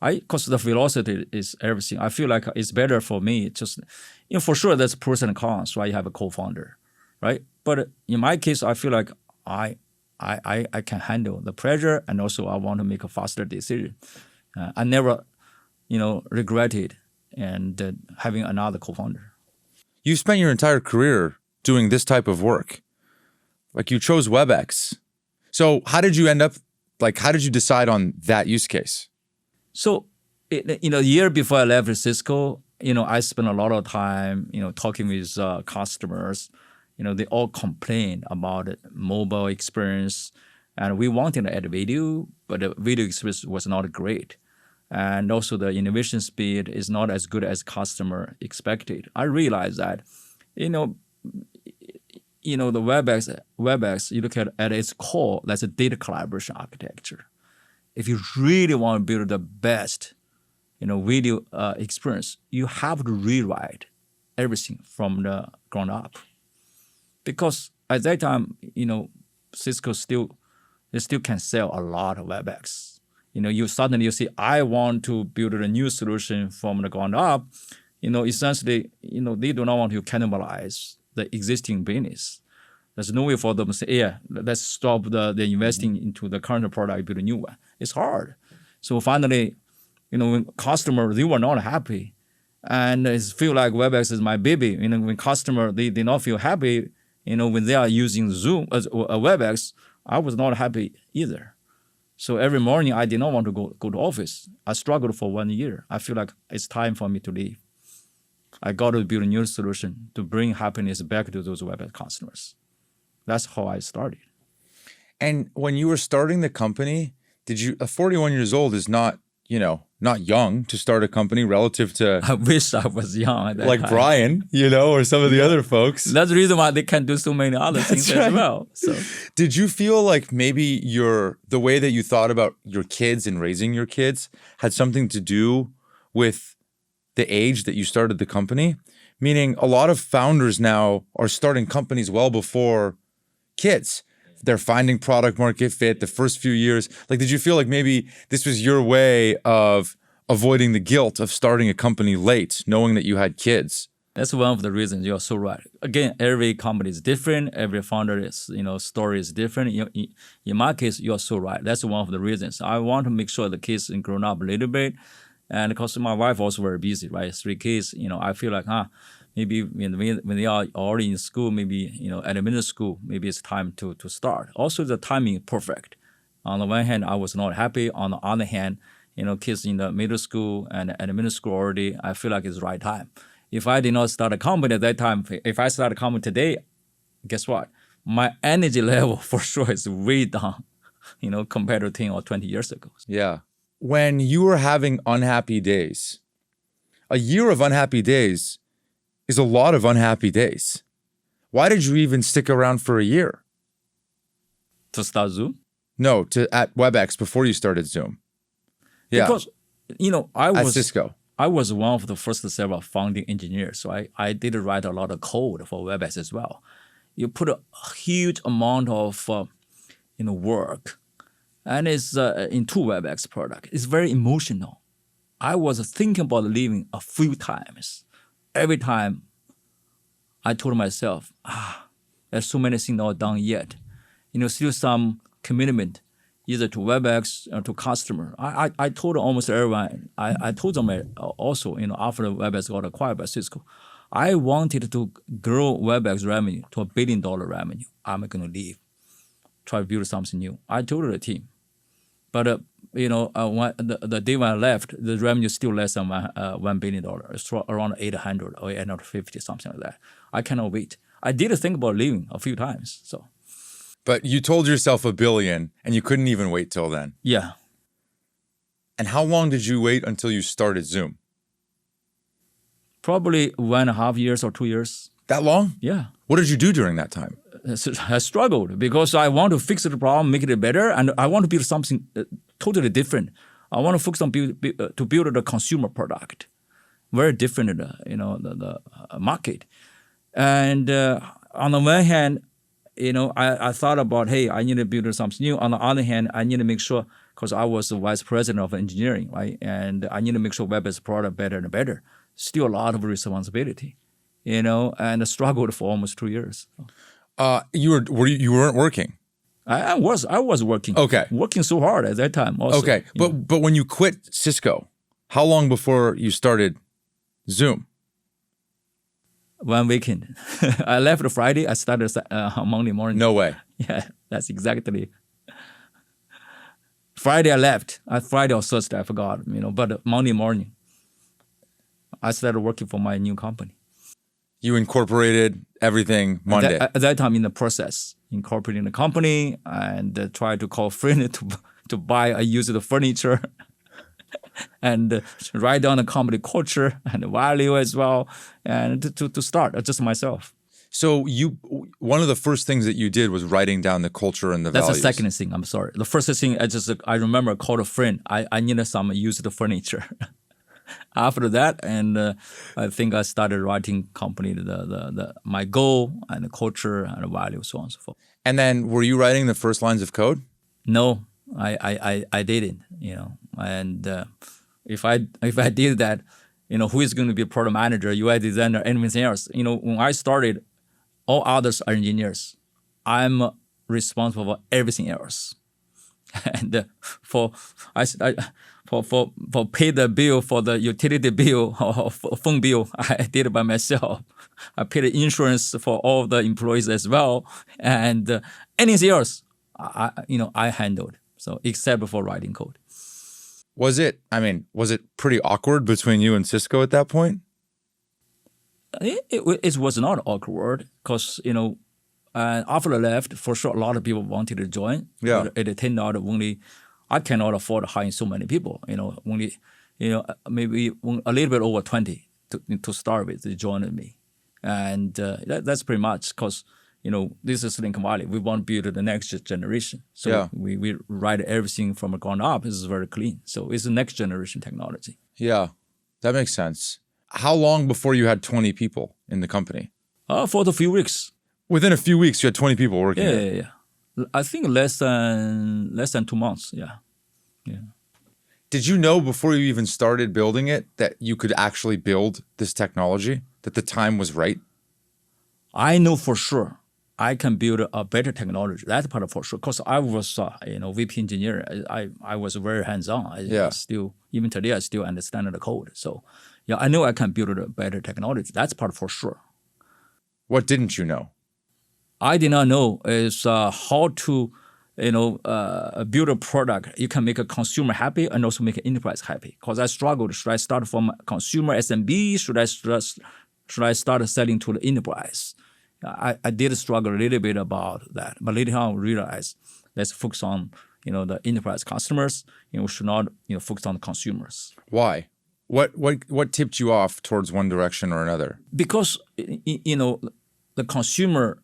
A: Because the velocity is everything. I feel like it's better for me. Just, for sure, there's pros and cons, right? You have a co-founder, right? But in my case, I feel like I can handle the pressure, and also I want to make a faster decision. I never, regretted and having another co-founder.
B: You spent your entire career doing this type of work. Like you chose WebEx. So how did you how did you decide on that use case?
A: So, a year before I left Cisco, I spent a lot of time, talking with customers. They all complain about the mobile experience, and we wanted to add video, but the video experience was not great. And also the innovation speed is not as good as customer expected. I realized that, the WebEx, you look at its core, that's a data collaboration architecture. If you really want to build the best, video experience, you have to rewrite everything from the ground up. Because at that time, Cisco still can sell a lot of WebEx. You suddenly see, I want to build a new solution from the ground up. Essentially, they do not want to cannibalize the existing business. There's no way for them to say, yeah, let's stop the investing into the current product, build a new one. It's hard. So finally, when customers, they were not happy. And it feel like WebEx is my baby. When customers, they did not feel happy, when they are using Zoom as WebEx, I was not happy either. So every morning, I did not want to go to office. I struggled for 1 year. I feel like it's time for me to leave. I got to build a new solution to bring happiness back to those WebEx customers. That's how I started.
B: And when you were starting the company, 41 years old is not young to start a company relative to.
A: I wish I was young at that
B: like
A: time.
B: Brian, or some of the other folks.
A: That's the reason why they can do so many other things as well. So,
B: did you feel like maybe the way that you thought about your kids and raising your kids had something to do with the age that you started the company? Meaning a lot of founders now are starting companies well before kids. They're finding product market fit the first few years. Like, did you feel like maybe this was your way of avoiding the guilt of starting a company late, knowing that you had kids?
A: That's one of the reasons. You're so right. Again, every company is different. Every founder is, story is different. In my case, you're so right. That's one of the reasons. I want to make sure the kids grown up a little bit. And because my wife also very busy, right? 3 kids, I feel like, maybe when they are already in school, maybe, at middle school, maybe it's time to start. Also, the timing is perfect. On the one hand, I was not happy. On the other hand, kids in the middle school and at middle school already, I feel like it's the right time. If I did not start a company at that time, if I start a company today, guess what? My energy level for sure is way down, compared to 10 or 20 years ago.
B: Yeah. When you were having unhappy days, a year of unhappy days is a lot of unhappy days. Why did you even stick around for a year?
A: To start Zoom?
B: No, at WebEx before you started Zoom. Yeah.
A: Because,
B: at Cisco.
A: I was one of the first several founding engineers, so I did write a lot of code for WebEx as well. You put a huge amount of work, and it's into WebEx product. It's very emotional. I was thinking about leaving a few times. Every time I told myself, there's so many things not done yet. Still some commitment, either to WebEx or to customer. I told almost everyone, I told them also, after WebEx got acquired by Cisco, I wanted to grow WebEx revenue to $1 billion revenue. I'm going to leave, try to build something new. I told the team. But when the day when I left, the revenue is still less than $1 billion. It's around 800 or 850, something like that. I cannot wait. I did think about leaving a few times. So,
B: but you told yourself $1 billion, and you couldn't even wait till then.
A: Yeah.
B: And how long did you wait until you started Zoom?
A: Probably 1.5 years or 2 years.
B: That long?
A: Yeah.
B: What did you do during that time?
A: I struggled because I want to fix the problem, make it better, and I want to build something totally different. I want to focus on build the consumer product, very different, the market. And on the one hand, I thought about, hey, I need to build something new. On the other hand, I need to make sure, because I was the vice president of engineering, right? And I need to make sure web-based product better and better. Still a lot of responsibility, and I struggled for almost 2 years.
B: You weren't working.
A: I was working.
B: Okay.
A: Working so hard at that time also.
B: Okay. But when you quit Cisco, how long before you started Zoom?
A: One weekend. I left Friday. I started on Monday morning.
B: No way.
A: Yeah, that's exactly. Friday I left. Friday or Thursday, I forgot. But Monday morning, I started working for my new company.
B: You incorporated everything Monday.
A: At that time, in the process, incorporating the company and try to call friend to buy a used furniture. And write down the company culture and the value as well, and to start just myself.
B: So one of the first things that you did was writing down the culture and the values.
A: That's the second thing. I'm sorry. The first thing I remember I called a friend. I needed some used furniture. After that, and I think I started writing company my goal and the culture and the value, so on and so forth.
B: And then were you writing the first lines of code?
A: No, I didn't. And if I did that, who is going to be a product manager, UI designer, anything else? When I started, all others are engineers. I'm responsible for everything else, and for pay the bill for the utility bill or phone bill, I did it by myself. I paid the insurance for all the employees as well, and anything else, I handled. So except for writing code.
B: Was it pretty awkward between you and Cisco at that point?
A: It was not awkward because, after I left, for sure, a lot of people wanted to join.
B: Yeah.
A: But it turned out I cannot afford hiring so many people. Only, maybe a little bit over 20 to start with, they joined me. And that's pretty much because, this is Silicon Valley. We want to build the next generation. So
B: yeah.
A: we write everything from the ground up. This is very clean. So it's the next generation technology.
B: Yeah, that makes sense. How long before you had 20 people in the company?
A: For the few weeks.
B: Within a few weeks, you had 20 people working.
A: Yeah. I think less than 2 months. Yeah.
B: Did you know before you even started building it that you could actually build this technology, that the time was right?
A: I know for sure I can build a better technology. That's part of for sure. Because I was, VP engineer. I was very hands-on. Even today, I still understand the code. So, yeah, I know I can build a better technology. That's part for sure.
B: What didn't you know?
A: I did not know is how to, build a product. You can make a consumer happy and also make an enterprise happy. Because I struggled. Should I start from consumer SMB? Should I start selling to the enterprise? I did struggle a little bit about that, but later on I realized let's focus on the enterprise customers. We should not focus on the consumers.
B: Why? What tipped you off towards one direction or another? Because
A: the consumer,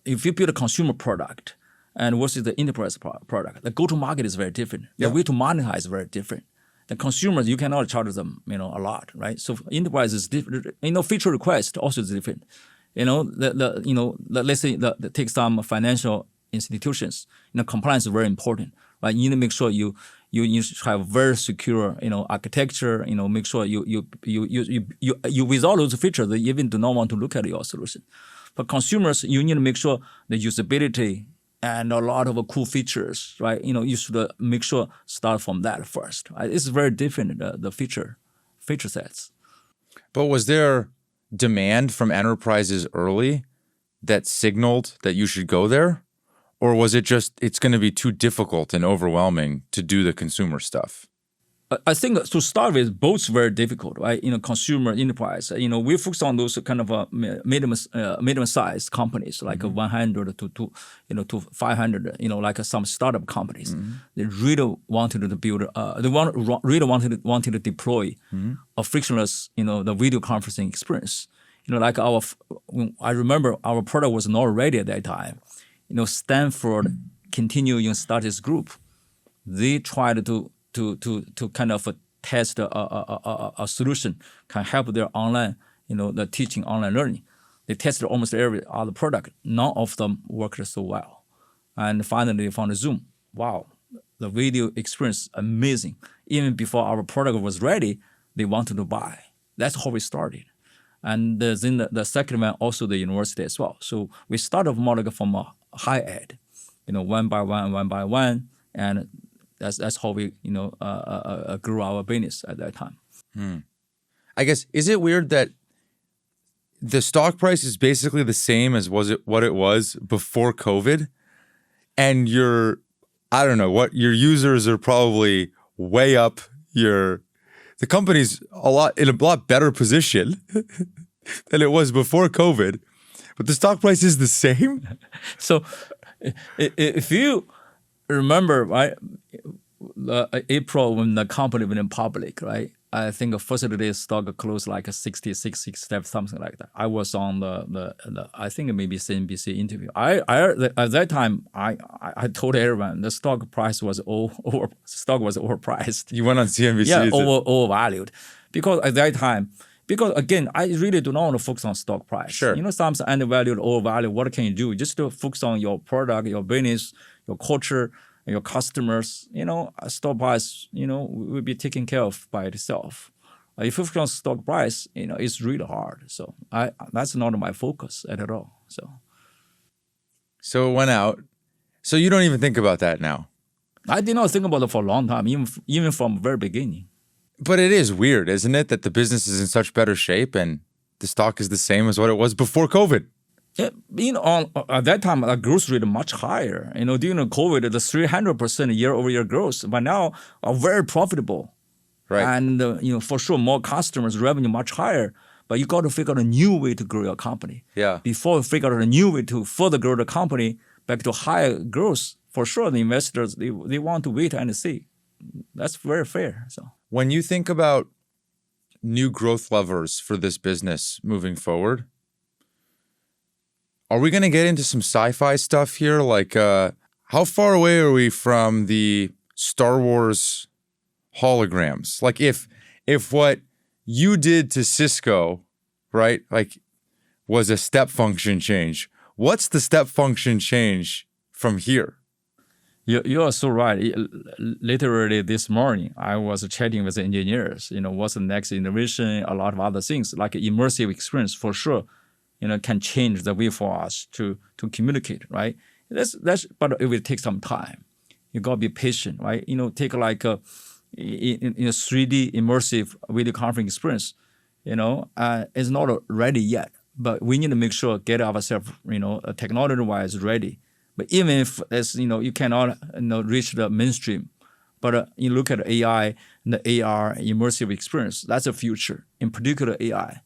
A: if you build a consumer product and versus the enterprise product, the go-to-market is very different. The way to monetize is very different. The consumers, you cannot charge them, a lot, right? So enterprise is different. Feature request also is different. Let's say take some financial institutions. Compliance is very important, right? You need to make sure you have very secure, architecture. Make sure you with all those features, they even do not want to look at your solution. But consumers, you need to make sure the usability and a lot of cool features, right? You should make sure start from that first. Right? It's very different, the feature sets.
B: But was there demand from enterprises early that signaled that you should go there? Or was it just, it's going to be too difficult and overwhelming to do the consumer stuff?
A: I think to start with, both very difficult, right? Consumer, enterprise. We focus on those kind of medium-sized companies, like 100 to 500. Like some startup companies. They really wanted to build. Really wanted to deploy a frictionless, the video conferencing experience. Like I remember our product was not ready at that time. Stanford continuing start this group. They tried to kind of test a solution can help their online, the teaching online learning. They tested almost every other product. None of them worked so well. And finally, they found Zoom. Wow, the video experience amazing. Even before our product was ready, they wanted to buy. That's how we started. And then the second one, also the university as well. So we started modeling from a high ed, one by one, and that's how we grew our business at that time.
B: I guess, is it weird that the stock price is basically the same as what it was before COVID, and your users are probably way up. The company's in a lot better position than it was before COVID, but the stock price is the same.
A: So if you remember, right, April when the company went public, right? I think the first day stock closed like a 66, 67, something like that. I was on the I think maybe CNBC interview. At that time I told everyone the stock price was overpriced.
B: You went on CNBC.
A: Yeah, overvalued, because at that time. Because again, I really do not want to focus on stock price.
B: Sure.
A: Something undervalued, overvalued. What can you do? Just to focus on your product, your business, your culture, your customers. Stock price, will be taken care of by itself. If you focus on stock price, it's really hard. So that's not my focus at all.
B: So it went out. So you don't even think about that now.
A: I did not think about it for a long time, even from the very beginning.
B: But it is weird, isn't it, that the business is in such better shape and the stock is the same as what it was before COVID?
A: Yeah, at that time, the growth rate much higher. During COVID, the 300% year-over-year growth, but now are very profitable.
B: Right.
A: And for sure, more customers, revenue much higher. But you got to figure out a new way to grow your company.
B: Yeah.
A: Before you figure out a new way to further grow the company back to higher growth, for sure, the investors they want to wait and see. That's very fair. So.
B: When you think about new growth levers for this business moving forward, are we going to get into some sci-fi stuff here? Like, how far away are we from the Star Wars holograms? Like, if what you did to Cisco, right, like, was a step function change, what's the step function change from here?
A: You are so right. Literally this morning, I was chatting with engineers. What's the next innovation? A lot of other things like immersive experience for sure. Can change the way for us to communicate. Right. But it will take some time. You gotta be patient. Right. Take like in 3D immersive video conferencing experience. It's not ready yet. But we need to make sure get ourselves technology-wise ready. But even if you cannot reach the mainstream, but you look at AI and the AR immersive experience, that's the future. In particular, AI.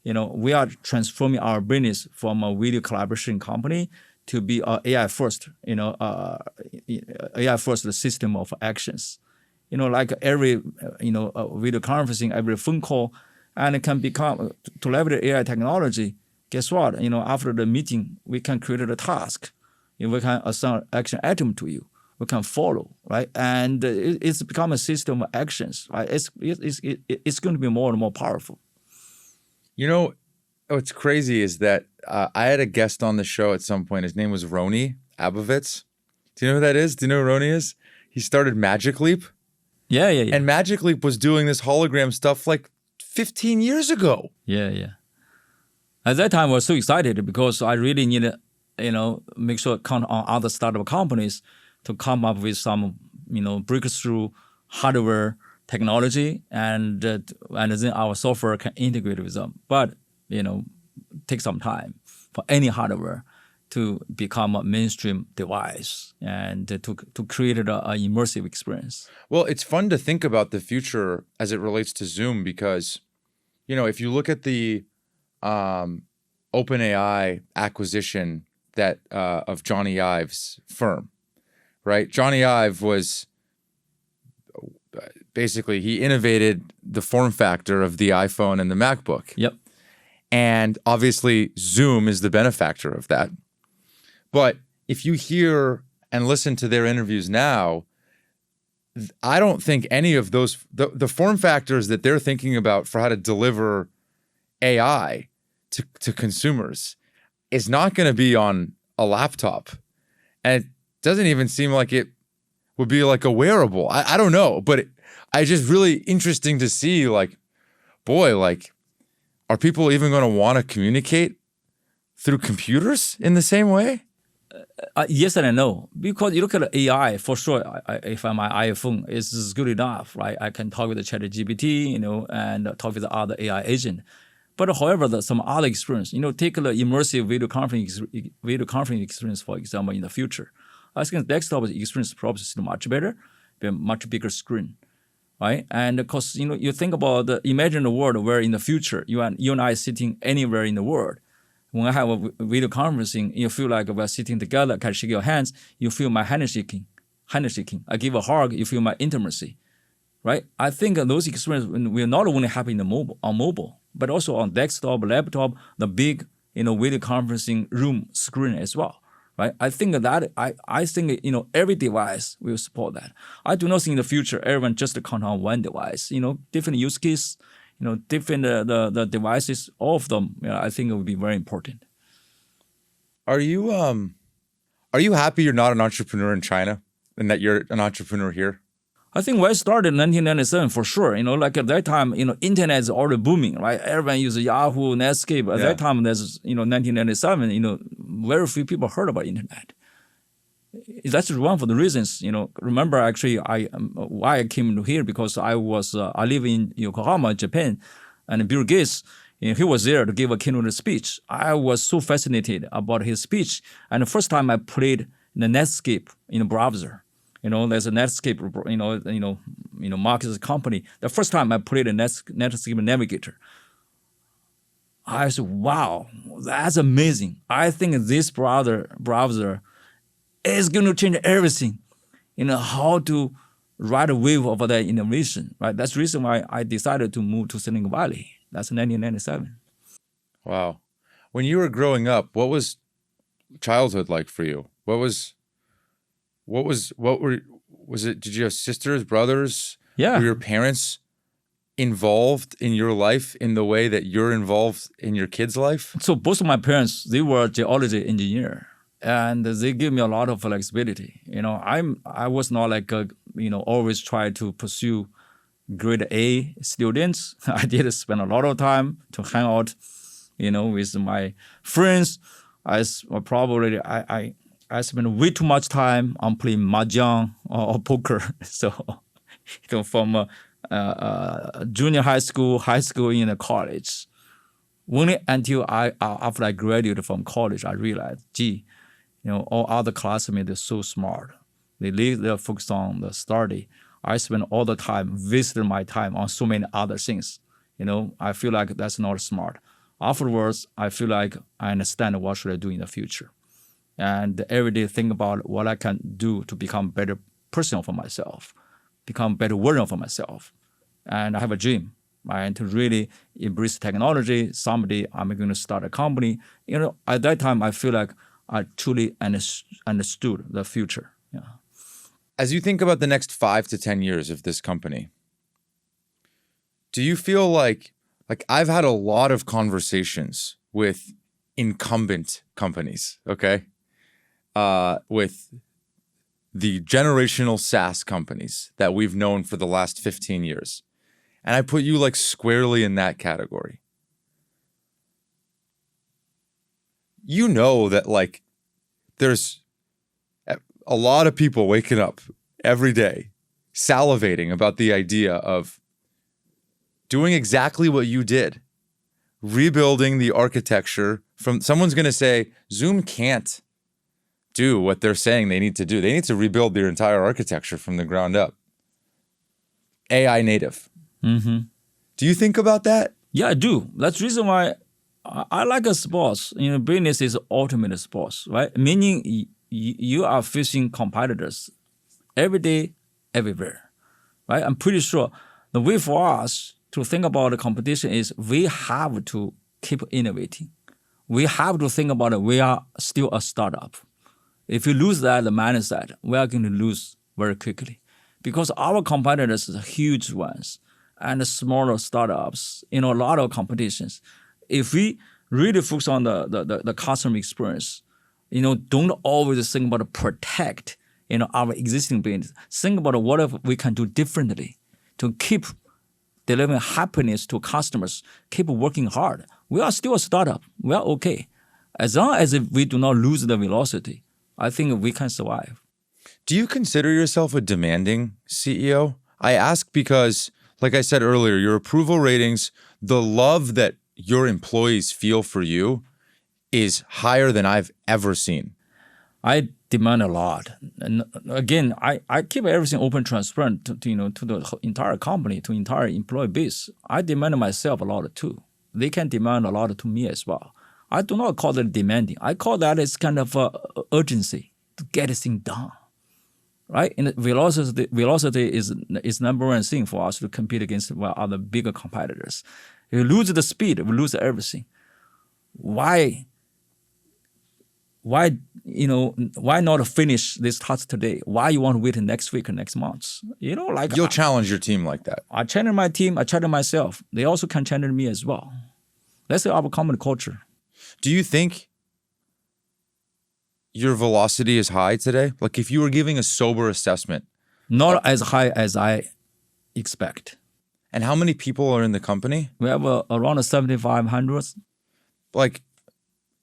A: We are transforming our business from a video collaboration company to be a AI first. AI first system of actions. Like every video conferencing, every phone call, and it can become to leverage AI technology. Guess what? After the meeting, we can create a task. We can assign action item to you. We can follow, right? And it's become a system of actions, right? It's going to be more and more powerful.
B: What's crazy is that I had a guest on the show at some point. His name was Roni Abovitz. Do you know who that is? Do you know who Roni is? He started Magic Leap.
A: Yeah.
B: And Magic Leap was doing this hologram stuff like 15 years ago.
A: Yeah. At that time, I was so excited because I really needed make sure count on other startup companies to come up with some, breakthrough hardware technology, and then our software can integrate with them. But take some time for any hardware to become a mainstream device and to create an immersive experience.
B: Well, it's fun to think about the future as it relates to Zoom because, if you look at the OpenAI acquisition that of Johnny Ive's firm, right? Johnny Ive was basically, he innovated the form factor of the iPhone and the MacBook.
A: Yep.
B: And obviously, Zoom is the benefactor of that. But if you hear and listen to their interviews now, I don't think any of those, the form factors that they're thinking about for how to deliver AI to consumers is not going to be on a laptop. And it doesn't even seem like it would be like a wearable. I don't know, but it's just really interesting to see, like, boy, like, are people even going to want to communicate through computers in the same way?
A: Yes and no, because you look at AI, for sure, if my iPhone is good enough, right? I can talk with the ChatGPT, and talk with the other AI agent. But however, some other experience, take the immersive video conferencing experience, for example, in the future. I think desktop experience probably is much better, be a much bigger screen, right? And of course, you think about imagine a world where in the future, you and I sitting anywhere in the world. When I have a video conferencing, you feel like we're sitting together, I can shake your hands, you feel my handshaking. I give a hug, you feel my intimacy, right? I think those experiences will not only happen on mobile, but also on desktop, laptop, the big, video conferencing room screen as well, right? I think that I think every device will support that. I do not think in the future everyone just count on one device. Different use case, different the devices, all of them. I think it would be very important.
B: Are you happy you're not an entrepreneur in China and that you're an entrepreneur here?
A: I think when I started in 1997, for sure, like at that time, internet is already booming, right? Everyone uses Yahoo, Netscape. At that time, there's, 1997, very few people heard about internet. That's one of the reasons, remember actually why I came to here, because I live in Yokohama, Japan, and Bill Gates, he was there to give a keynote speech. I was so fascinated about his speech. And the first time I played the Netscape in the browser, there's a Netscape, Marcus' company. The first time I played a Netscape Navigator, I said, wow, that's amazing. I think this browser is going to change everything, how to ride a wave of that innovation, right? That's the reason why I decided to move to Silicon Valley. That's 1997.
B: Wow. When you were growing up, what was childhood like for you? Was it, did you have sisters, brothers?
A: Yeah.
B: Were your parents involved in your life in the way that you're involved in your kids' life?
A: So both of my parents, they were geology engineer, and they give me a lot of flexibility. I was not like, always try to pursue grade A students. I did spend a lot of time to hang out, with my friends. I spend way too much time on playing mahjong or poker. So, from junior high school, in college, only until after I graduated from college, I realized, all other classmates are so smart. They're focused on the study. I spend all the time, wasted my time on so many other things. I feel like that's not smart. Afterwards, I feel like I understand what should I do in the future. And every day think about what I can do to become a better person for myself, become a better version for myself. And I have a dream, right, to really embrace technology. Someday I'm going to start a company. At that time, I feel like I truly understood the future. Yeah.
B: As you think about the next 5 to 10 years of this company, do you feel like I've had a lot of conversations with incumbent companies, okay? With the generational SaaS companies that we've known for the last 15 years. And I put you squarely in that category. That there's a lot of people waking up every day salivating about the idea of doing exactly what you did, rebuilding the architecture from someone's going to say Zoom can't do what they're saying they need to do. They need to rebuild their entire architecture from the ground up. AI native.
A: Mm-hmm.
B: Do you think about that?
A: Yeah, I do. That's the reason why I like a sports. Business is ultimate sports, right? Meaning you are facing competitors every day, everywhere, right? I'm pretty sure the way for us to think about the competition is we have to keep innovating. We have to think about it. We are still a startup. If you lose that mindset, we are going to lose very quickly because our competitors are huge ones and smaller startups, a lot of competitions. If we really focus on the customer experience. Don't always think about protect, our existing business. Think about what if we can do differently to keep delivering happiness to customers, keep working hard. We are still a startup. We are okay. As long as we do not lose the velocity, I think we can survive.
B: Do you consider yourself a demanding CEO? I ask because, like I said earlier, your approval ratings, the love that your employees feel for you is higher than I've ever seen.
A: I demand a lot. And again, I keep everything open, transparent to the entire company, to entire employee base. I demand myself a lot too. They can demand a lot to me as well. I do not call that demanding. I call that as kind of urgency to get this thing done. Right? And velocity is number one thing for us to compete against other bigger competitors. If we lose the speed, we lose everything. Why not finish this task today? Why you want to wait next week or next month?
B: You'll challenge your team like that.
A: I challenge my team. I challenge myself. They also can challenge me as well. That's our common culture.
B: Do you think your velocity is high today? Like if you were giving a sober assessment.
A: Not as high as I expect.
B: And how many people are in the company?
A: We have around 7,500.
B: Like,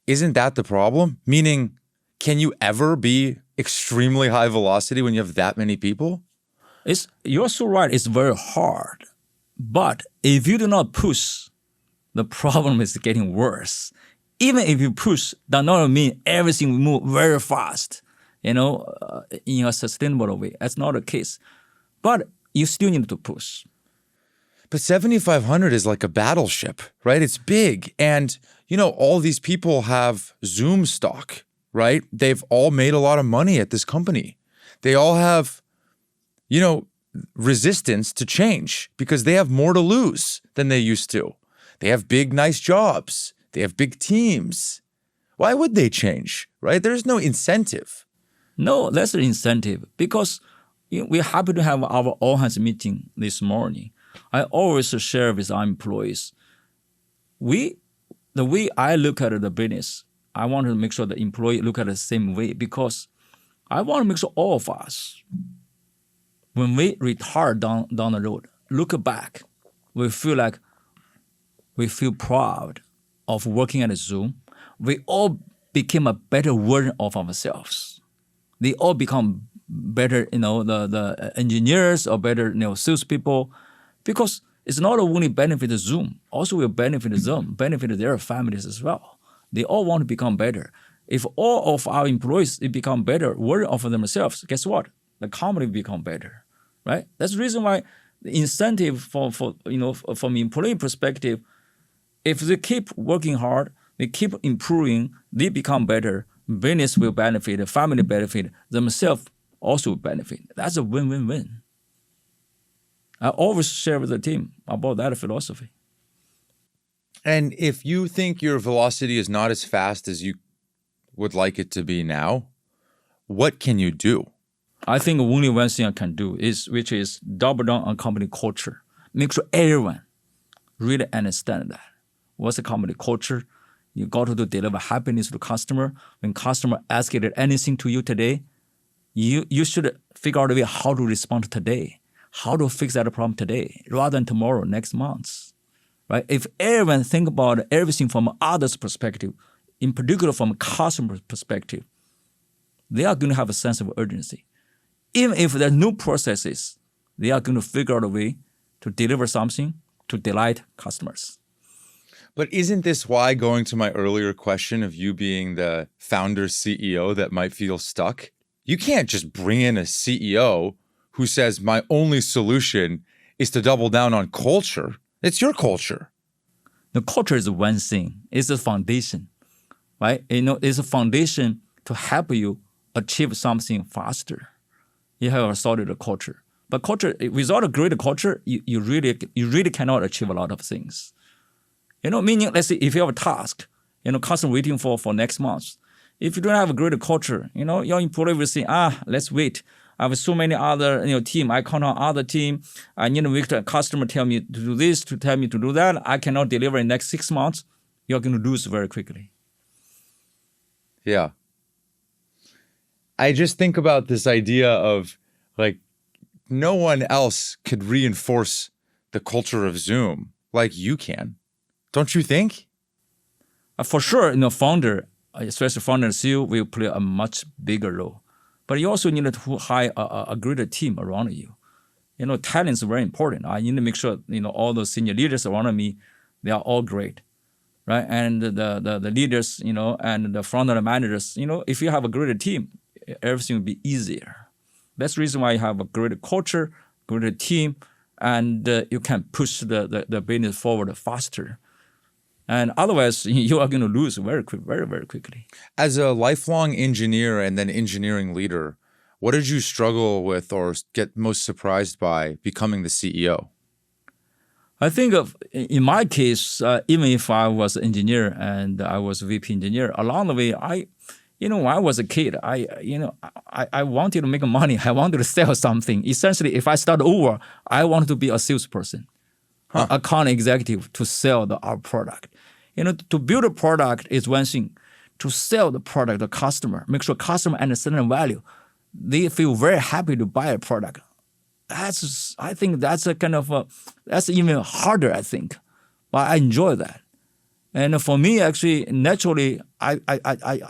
B: isn't that the problem? Meaning, can you ever be extremely high velocity when you have that many people?
A: You're so right. It's very hard. But if you do not push, the problem is getting worse. Even if you push, that not mean everything will move very fast, in a sustainable way. That's not the case. But you still need to push.
B: But 7,500 is like a battleship, right? It's big. And, all these people have Zoom stock, right? They've all made a lot of money at this company. They all have, resistance to change because they have more to lose than they used to. They have big, nice jobs. They have big teams. Why would they change, right? There's no incentive.
A: No, that's the incentive because we're happy to have our all-hands meeting this morning. I always share with our employees. The way I look at the business, I want to make sure the employee look at it the same way because I want to make sure all of us, when we retire down the road, look back, we feel proud of working at Zoom. We all became a better version of ourselves. They all become better, the engineers or better, salespeople, because it's not only benefit Zoom, also will benefit them, benefit their families as well. They all want to become better. If all of our employees become better version of themselves, guess what? The company will become better, right? That's the reason why the incentive from employee perspective, if they keep working hard, they keep improving, they become better, business will benefit, family benefit, themselves also benefit. That's a win-win-win. I always share with the team about that philosophy.
B: And if you think your velocity is not as fast as you would like it to be now, what can you do?
A: I think only one thing I can do which is double down on company culture. Make sure everyone really understand that. What's the company culture? You got to deliver happiness to the customer. When customer asks anything to you today, you should figure out a way how to respond today, how to fix that problem today, rather than tomorrow, next month. Right? If everyone think about everything from others' perspective, in particular from a customer perspective, they are going to have a sense of urgency. Even if there are no processes, they are going to figure out a way to deliver something to delight customers.
B: But isn't this why, going to my earlier question of you being the founder CEO that might feel stuck, you can't just bring in a CEO who says my only solution is to double down on culture. It's your culture.
A: The culture is one thing. It's a foundation, right? It's a foundation to help you achieve something faster. You have a solid culture. But culture, without a great culture, you really cannot achieve a lot of things. Meaning, let's say if you have a task, customer waiting for next month. If you don't have a great culture, your employee will say, let's wait. I have so many other, team. I count on other team. I need to wait till a customer tell me to do this, to tell me to do that. I cannot deliver in the next 6 months. you're going to lose very quickly.
B: Yeah. I just think about this idea of like no one else could reinforce the culture of Zoom like you can. Don't you think?
A: For sure, founder, especially founder and CEO, will play a much bigger role. But you also need to hire a greater team around you. Talent is very important. I need to make sure, all those senior leaders around me, they are all great, right? And the leaders, and the front-end managers, if you have a greater team, everything will be easier. That's the reason why you have a greater culture, greater team, and you can push the business forward faster. And otherwise, you are going to lose very very quickly.
B: As a lifelong engineer and then engineering leader, what did you struggle with or get most surprised by becoming the CEO?
A: I think in my case, even if I was an engineer and I was a VP engineer, along the way, when I was a kid, I wanted to make money. I wanted to sell something. Essentially, if I start over, I wanted to be a salesperson, account executive to sell our product. To build a product is one thing. To sell the product to the customer, make sure customer understand the value, they feel very happy to buy a product. I think that's a kind of that's even harder, I think. But I enjoy that. And for me, actually, naturally, I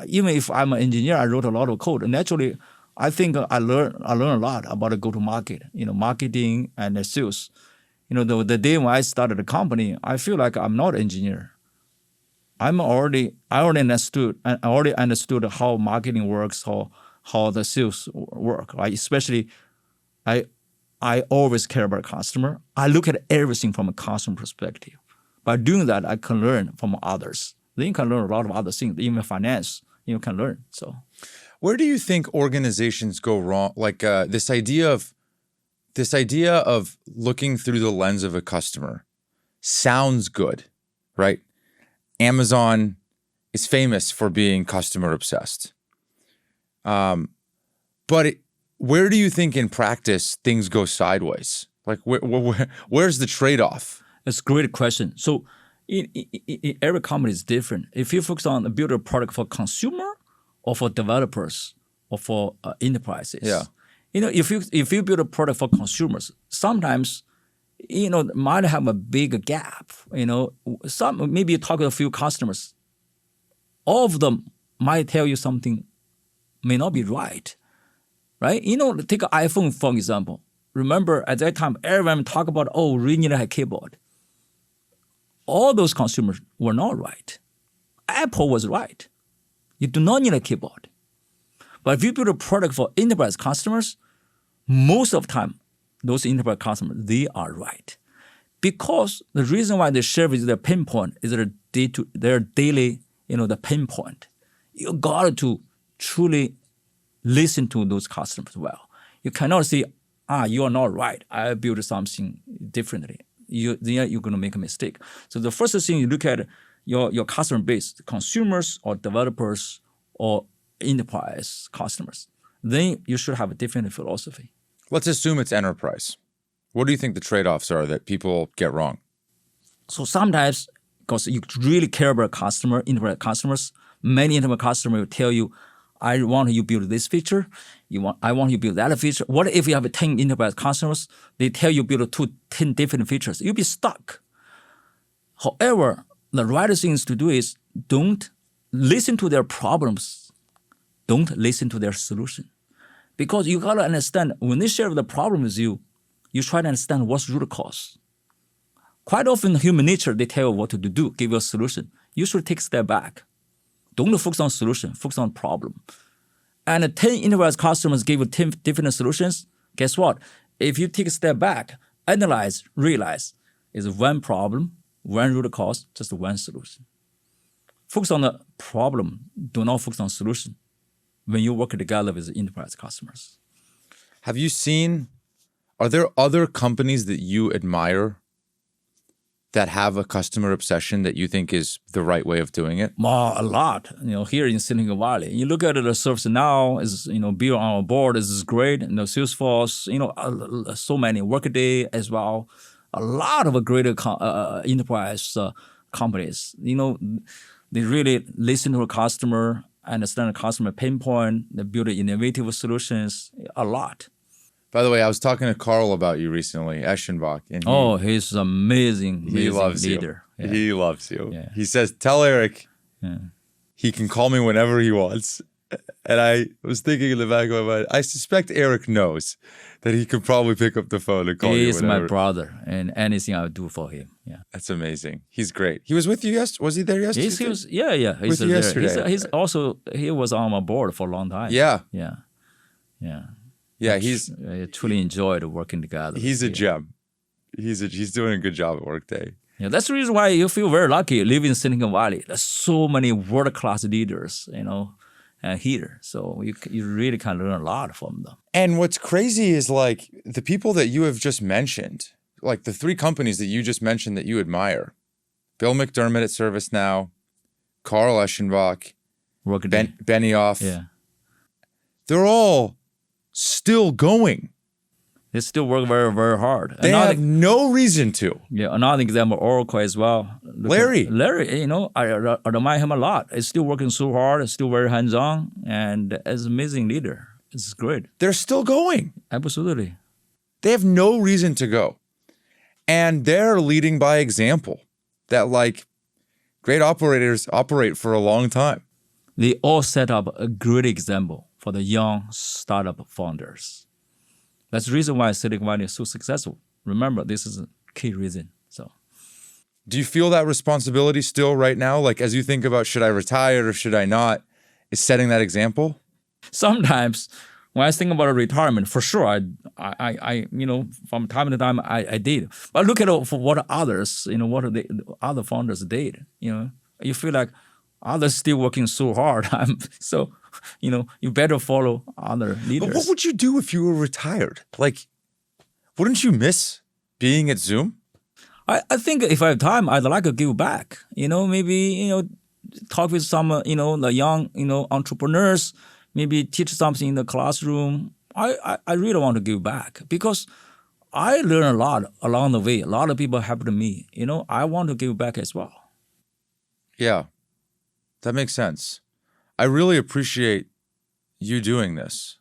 A: even if I'm an engineer, I wrote a lot of code. Naturally, I think I learn a lot about the go-to-market, marketing and sales. The day when I started the company, I feel like I'm not an engineer. I already understood how marketing works, how the sales work. Right? Especially, I always care about customer. I look at everything from a customer perspective. By doing that, I can learn from others. Then you can learn a lot of other things. Even finance, you can learn. So,
B: where do you think organizations go wrong? Like this idea of looking through the lens of a customer sounds good, right? Amazon is famous for being customer obsessed. But where do you think in practice things go sideways? Like where's the trade-off?
A: It's a great question. So every company is different. If you focus on build a product for consumer or for developers or for enterprises, if you build a product for consumers, sometimes might have a big gap. Some maybe you talk to a few customers, all of them might tell you something may not be right, right? Take an iPhone for example. Remember at that time, everyone talk about we need a keyboard. All those consumers were not right. Apple was right. You do not need a keyboard. But if you build a product for enterprise customers, most of the time, those enterprise customers, they are right. Because the reason why they share with their pinpoint is their daily, the pinpoint. You got to truly listen to those customers well. You cannot say, you are not right. I built something differently. You're going to make a mistake. So the first thing you look at your customer base, consumers or developers or enterprise customers. Then you should have a different philosophy.
B: Let's assume it's enterprise. What do you think the trade-offs are that people get wrong?
A: So sometimes, because you really care about enterprise customers, many enterprise customers will tell you, I want you to build this feature. I want you to build that feature. What if you have 10 enterprise customers? They tell you build 10 different features. You'll be stuck. However, the right thing to do is don't listen to their problems. Don't listen to their solution. Because you got to understand, when they share the problem with you, you try to understand what's the root cause. Quite often, human nature, they tell you what to do, give you a solution. You should take a step back. Don't focus on solution, focus on problem. And 10 enterprise customers give you 10 different solutions. Guess what? If you take a step back, analyze, realize, it's one problem, one root cause, just one solution. Focus on the problem, do not focus on solution when you work together with enterprise customers.
B: Are there other companies that you admire that have a customer obsession that you think is the right way of doing it?
A: A lot. Here in Silicon Valley, you look at the ServiceNow is built on our board. This is great. Salesforce, so many Workday as well. A lot of great enterprise companies. They really listen to a customer, understand the customer pain point, they build innovative solutions a lot.
B: By the way, I was talking to Carl about you recently, Eschenbach, and
A: He's amazing
B: he loves
A: leader.
B: you.
A: Yeah.
B: He loves you.
A: Yeah.
B: He says, tell Eric he can call me whenever he wants. And I was thinking in the back of my mind, I suspect Eric knows that he could probably pick up the phone and call you
A: He's
B: whenever.
A: my brother, and anything I would do for him. Yeah.
B: That's amazing. He's great. He was with you yesterday? Was he there yesterday?
A: He was, yeah. He's
B: With you
A: there.
B: yesterday.
A: He was on my board for a long time.
B: Yeah.
A: Yeah.
B: Yeah,
A: I truly enjoyed working together.
B: he's a gem. He's doing a good job at Workday.
A: Yeah, that's the reason why you feel very lucky living in Silicon Valley. There's so many world-class leaders, here. So you really can learn a lot from them.
B: And what's crazy is like the people that you have just mentioned, like the three companies that you just mentioned that you admire, Bill McDermott at ServiceNow, Carl Eschenbach,
A: Workday.
B: Benioff,
A: Yeah.
B: they're all still going.
A: They still work very, very hard.
B: They have no reason to.
A: Yeah, another example, Oracle as well.
B: Larry,
A: I admire him a lot. He's still working so hard, still very hands-on, and as an amazing leader. It's great.
B: they're still going.
A: Absolutely.
B: They have no reason to go. And they're leading by example that like great operators operate for a long time.
A: They all set up a great example for the young startup founders. That's the reason why Silicon Valley is so successful. Remember, this is a key reason. So,
B: do you feel that responsibility still right now? Like as you think about should I retire or should I not, is setting that example?
A: sometimes when I think about retirement, for sure, I from time to time I did. But look at for what others, what the other founders did. You feel like others still working so hard. So, you better follow other leaders.
B: But what would you do if you were retired? Like, wouldn't you miss being at Zoom?
A: I think if I have time, I'd like to give back. Maybe, talk with some, the young, entrepreneurs, maybe teach something in the classroom. I really want to give back because I learned a lot along the way. A lot of people helped me. I want to give back as well.
B: Yeah, that makes sense. I really appreciate you doing this.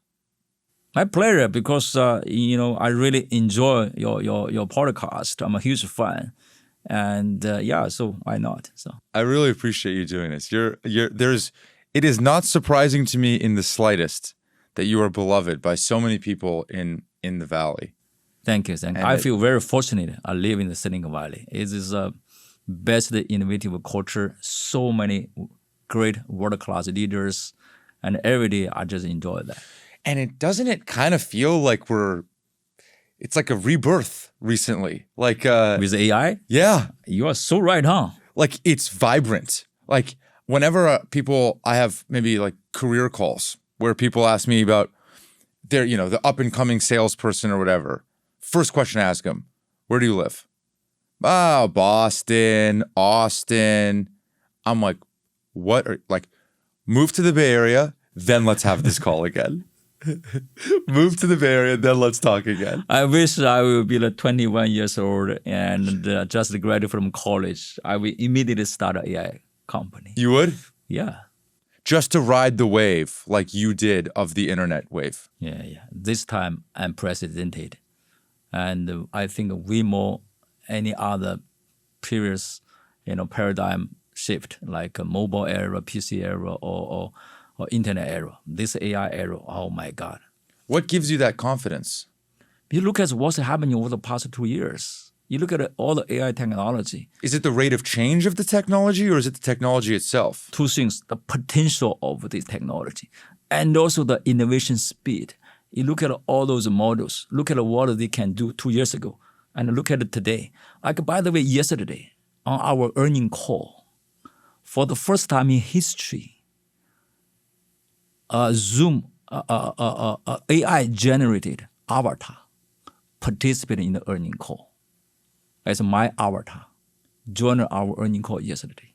A: My pleasure, because I really enjoy your podcast. I'm a huge fan, and so why not? So
B: I really appreciate you doing this. It is not surprising to me in the slightest that you are beloved by so many people in the Valley.
A: Thank you. I feel very fortunate. I live in the Silicon Valley. It is a best innovative culture. So many great world-class leaders, and every day I just enjoy that.
B: And doesn't it kind of feel like it's like a rebirth recently? Like
A: with AI?
B: Yeah.
A: You are so right, huh?
B: Like it's vibrant. Like whenever I have maybe like career calls where people ask me about their, the up and coming salesperson or whatever. First question I ask them, where do you live? Oh, Boston, Austin. I'm like, move to the Bay Area, then let's have this call again. Move to the Bay Area, then let's talk again.
A: I wish I will be 21 years old and just graduated from college. I will immediately start an AI company.
B: You would?
A: Yeah.
B: Just to ride the wave like you did of the internet wave.
A: Yeah. This time unprecedented. And I think we more any other previous, paradigm shift like a mobile era, PC era, or internet era. This AI era, oh my God.
B: What gives you that confidence?
A: You look at what's happening over the past 2 years. You look at all the AI technology.
B: Is it the rate of change of the technology or is it the technology itself?
A: Two things, the potential of this technology and also the innovation speed. You look at all those models, look at what they can do 2 years ago, and look at it today. Like, by the way, yesterday on our earnings call, for the first time in history, Zoom AI-generated avatar participated in the earnings call. As my avatar joined our earnings call yesterday.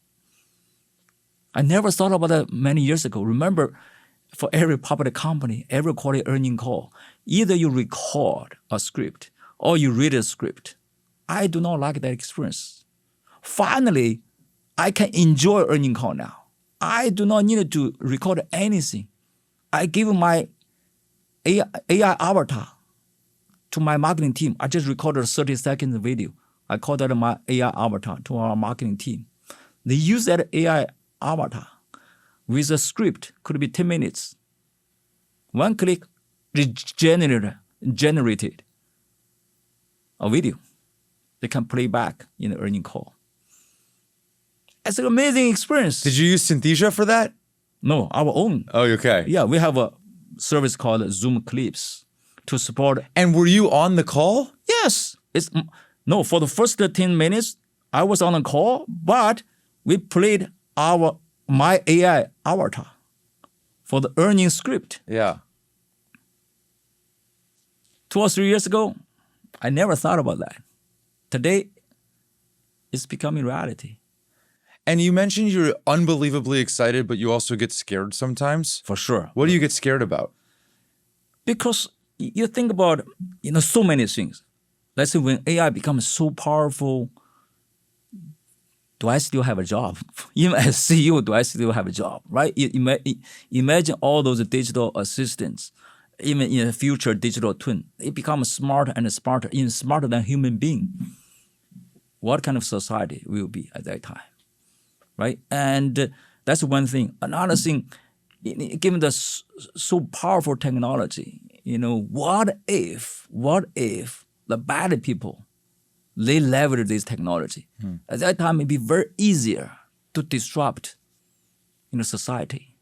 A: I never thought about that many years ago. Remember, for every public company, every quarterly earnings call, either you record a script or you read a script. I do not like that experience. Finally, I can enjoy earning call now. I do not need to record anything. I give my AI avatar to my marketing team. I just recorded a 30-second video. I call that my AI avatar to our marketing team. They use that AI avatar with a script, could be 10 minutes. One click, generated a video. They can play back in the earning call. It's an amazing experience.
B: Did you use Synthesia for that?
A: No, our own.
B: Oh, okay.
A: Yeah, we have a service called Zoom Clips to support.
B: And were you on the call?
A: Yes. For the first 10 minutes, I was on a call, but we played my AI avatar for the earning script.
B: Yeah.
A: 2 or 3 years ago, I never thought about that. Today, it's becoming reality.
B: And you mentioned you're unbelievably excited, but you also get scared sometimes.
A: For sure.
B: What do you get scared about?
A: Because you think about, so many things. Let's say when AI becomes so powerful, do I still have a job? Even as CEO, do I still have a job, right? Imagine all those digital assistants, even in the future digital twin. It becomes smarter and smarter, even smarter than human being. What kind of society will be at that time, right? And that's one thing. Another thing, given the so powerful technology, what if the bad people, they leverage this technology? At that time, it'd be very easier to disrupt society.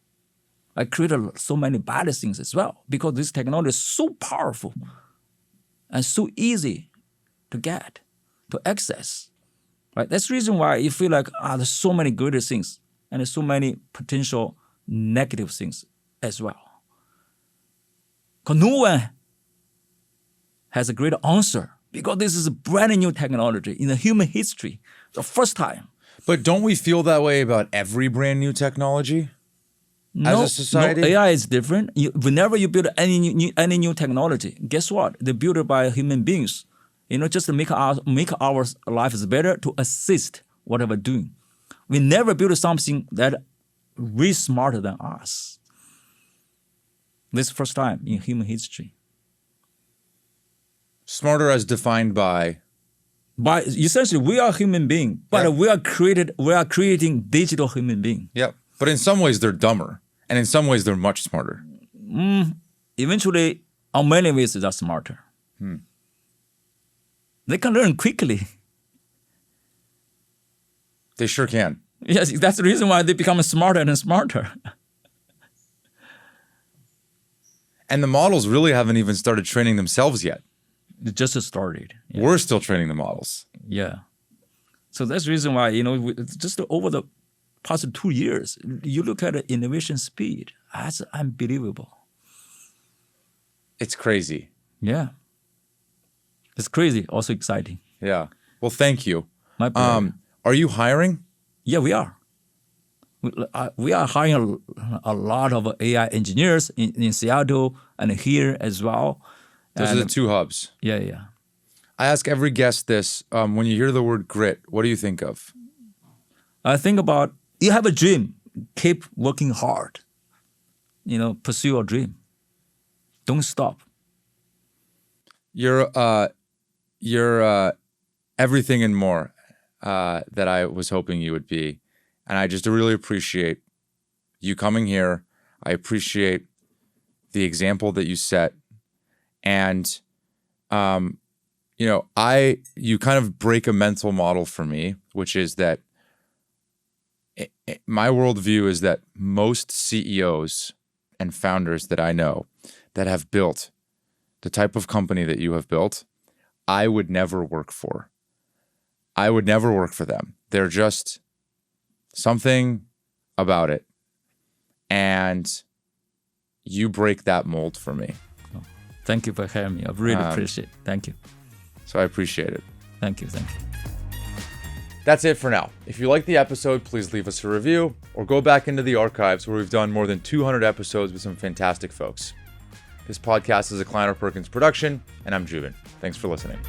A: I created so many bad things as well because this technology is so powerful and so easy to get, to access. Right? That's the reason why you feel like there's so many good things and there's so many potential negative things as well. Because no one has a great answer because this is a brand new technology in the human history, the first time.
B: But don't we feel that way about every brand new technology as a society?
A: No, AI is different. Whenever you build any new technology, guess what? They're built by human beings. Just to make our lives better, to assist whatever doing. We never build something that way smarter than us. This first time in human history.
B: Smarter as defined by?
A: By essentially, we are human beings, but we are creating digital human beings.
B: Yep. But in some ways, they're dumber, and in some ways, they're much smarter.
A: Eventually, in many ways, they're smarter. They can learn quickly.
B: They sure can.
A: Yes, that's the reason why they become smarter and smarter.
B: And the models really haven't even started training themselves yet.
A: They just started. Yeah.
B: We're still training the models.
A: Yeah. So that's the reason why, just over the past 2 years, you look at the innovation speed, that's unbelievable.
B: It's crazy.
A: Yeah. It's crazy, also exciting.
B: Yeah. Well, thank you.
A: My pleasure.
B: Are you hiring?
A: Yeah, we are. We are hiring a lot of AI engineers in Seattle and here as well.
B: Those are the two hubs.
A: Yeah.
B: I ask every guest this. When you hear the word grit, what do you think of?
A: I think about, you have a dream, keep working hard. Pursue your dream. Don't stop.
B: You're everything and more that I was hoping you would be. And I just really appreciate you coming here. I appreciate the example that you set. And, you kind of break a mental model for me, which is that my worldview is that most CEOs and founders that I know that have built the type of company that you have built, I would never work for. I would never work for them. They're just something about it. And you break that mold for me.
A: Thank you for having me. I really appreciate it. Thank you.
B: So I appreciate it.
A: Thank you.
B: That's it for now. If you liked the episode, please leave us a review or go back into the archives where we've done more than 200 episodes with some fantastic folks. This podcast is a Kleiner Perkins production, and I'm Juven. Thanks for listening.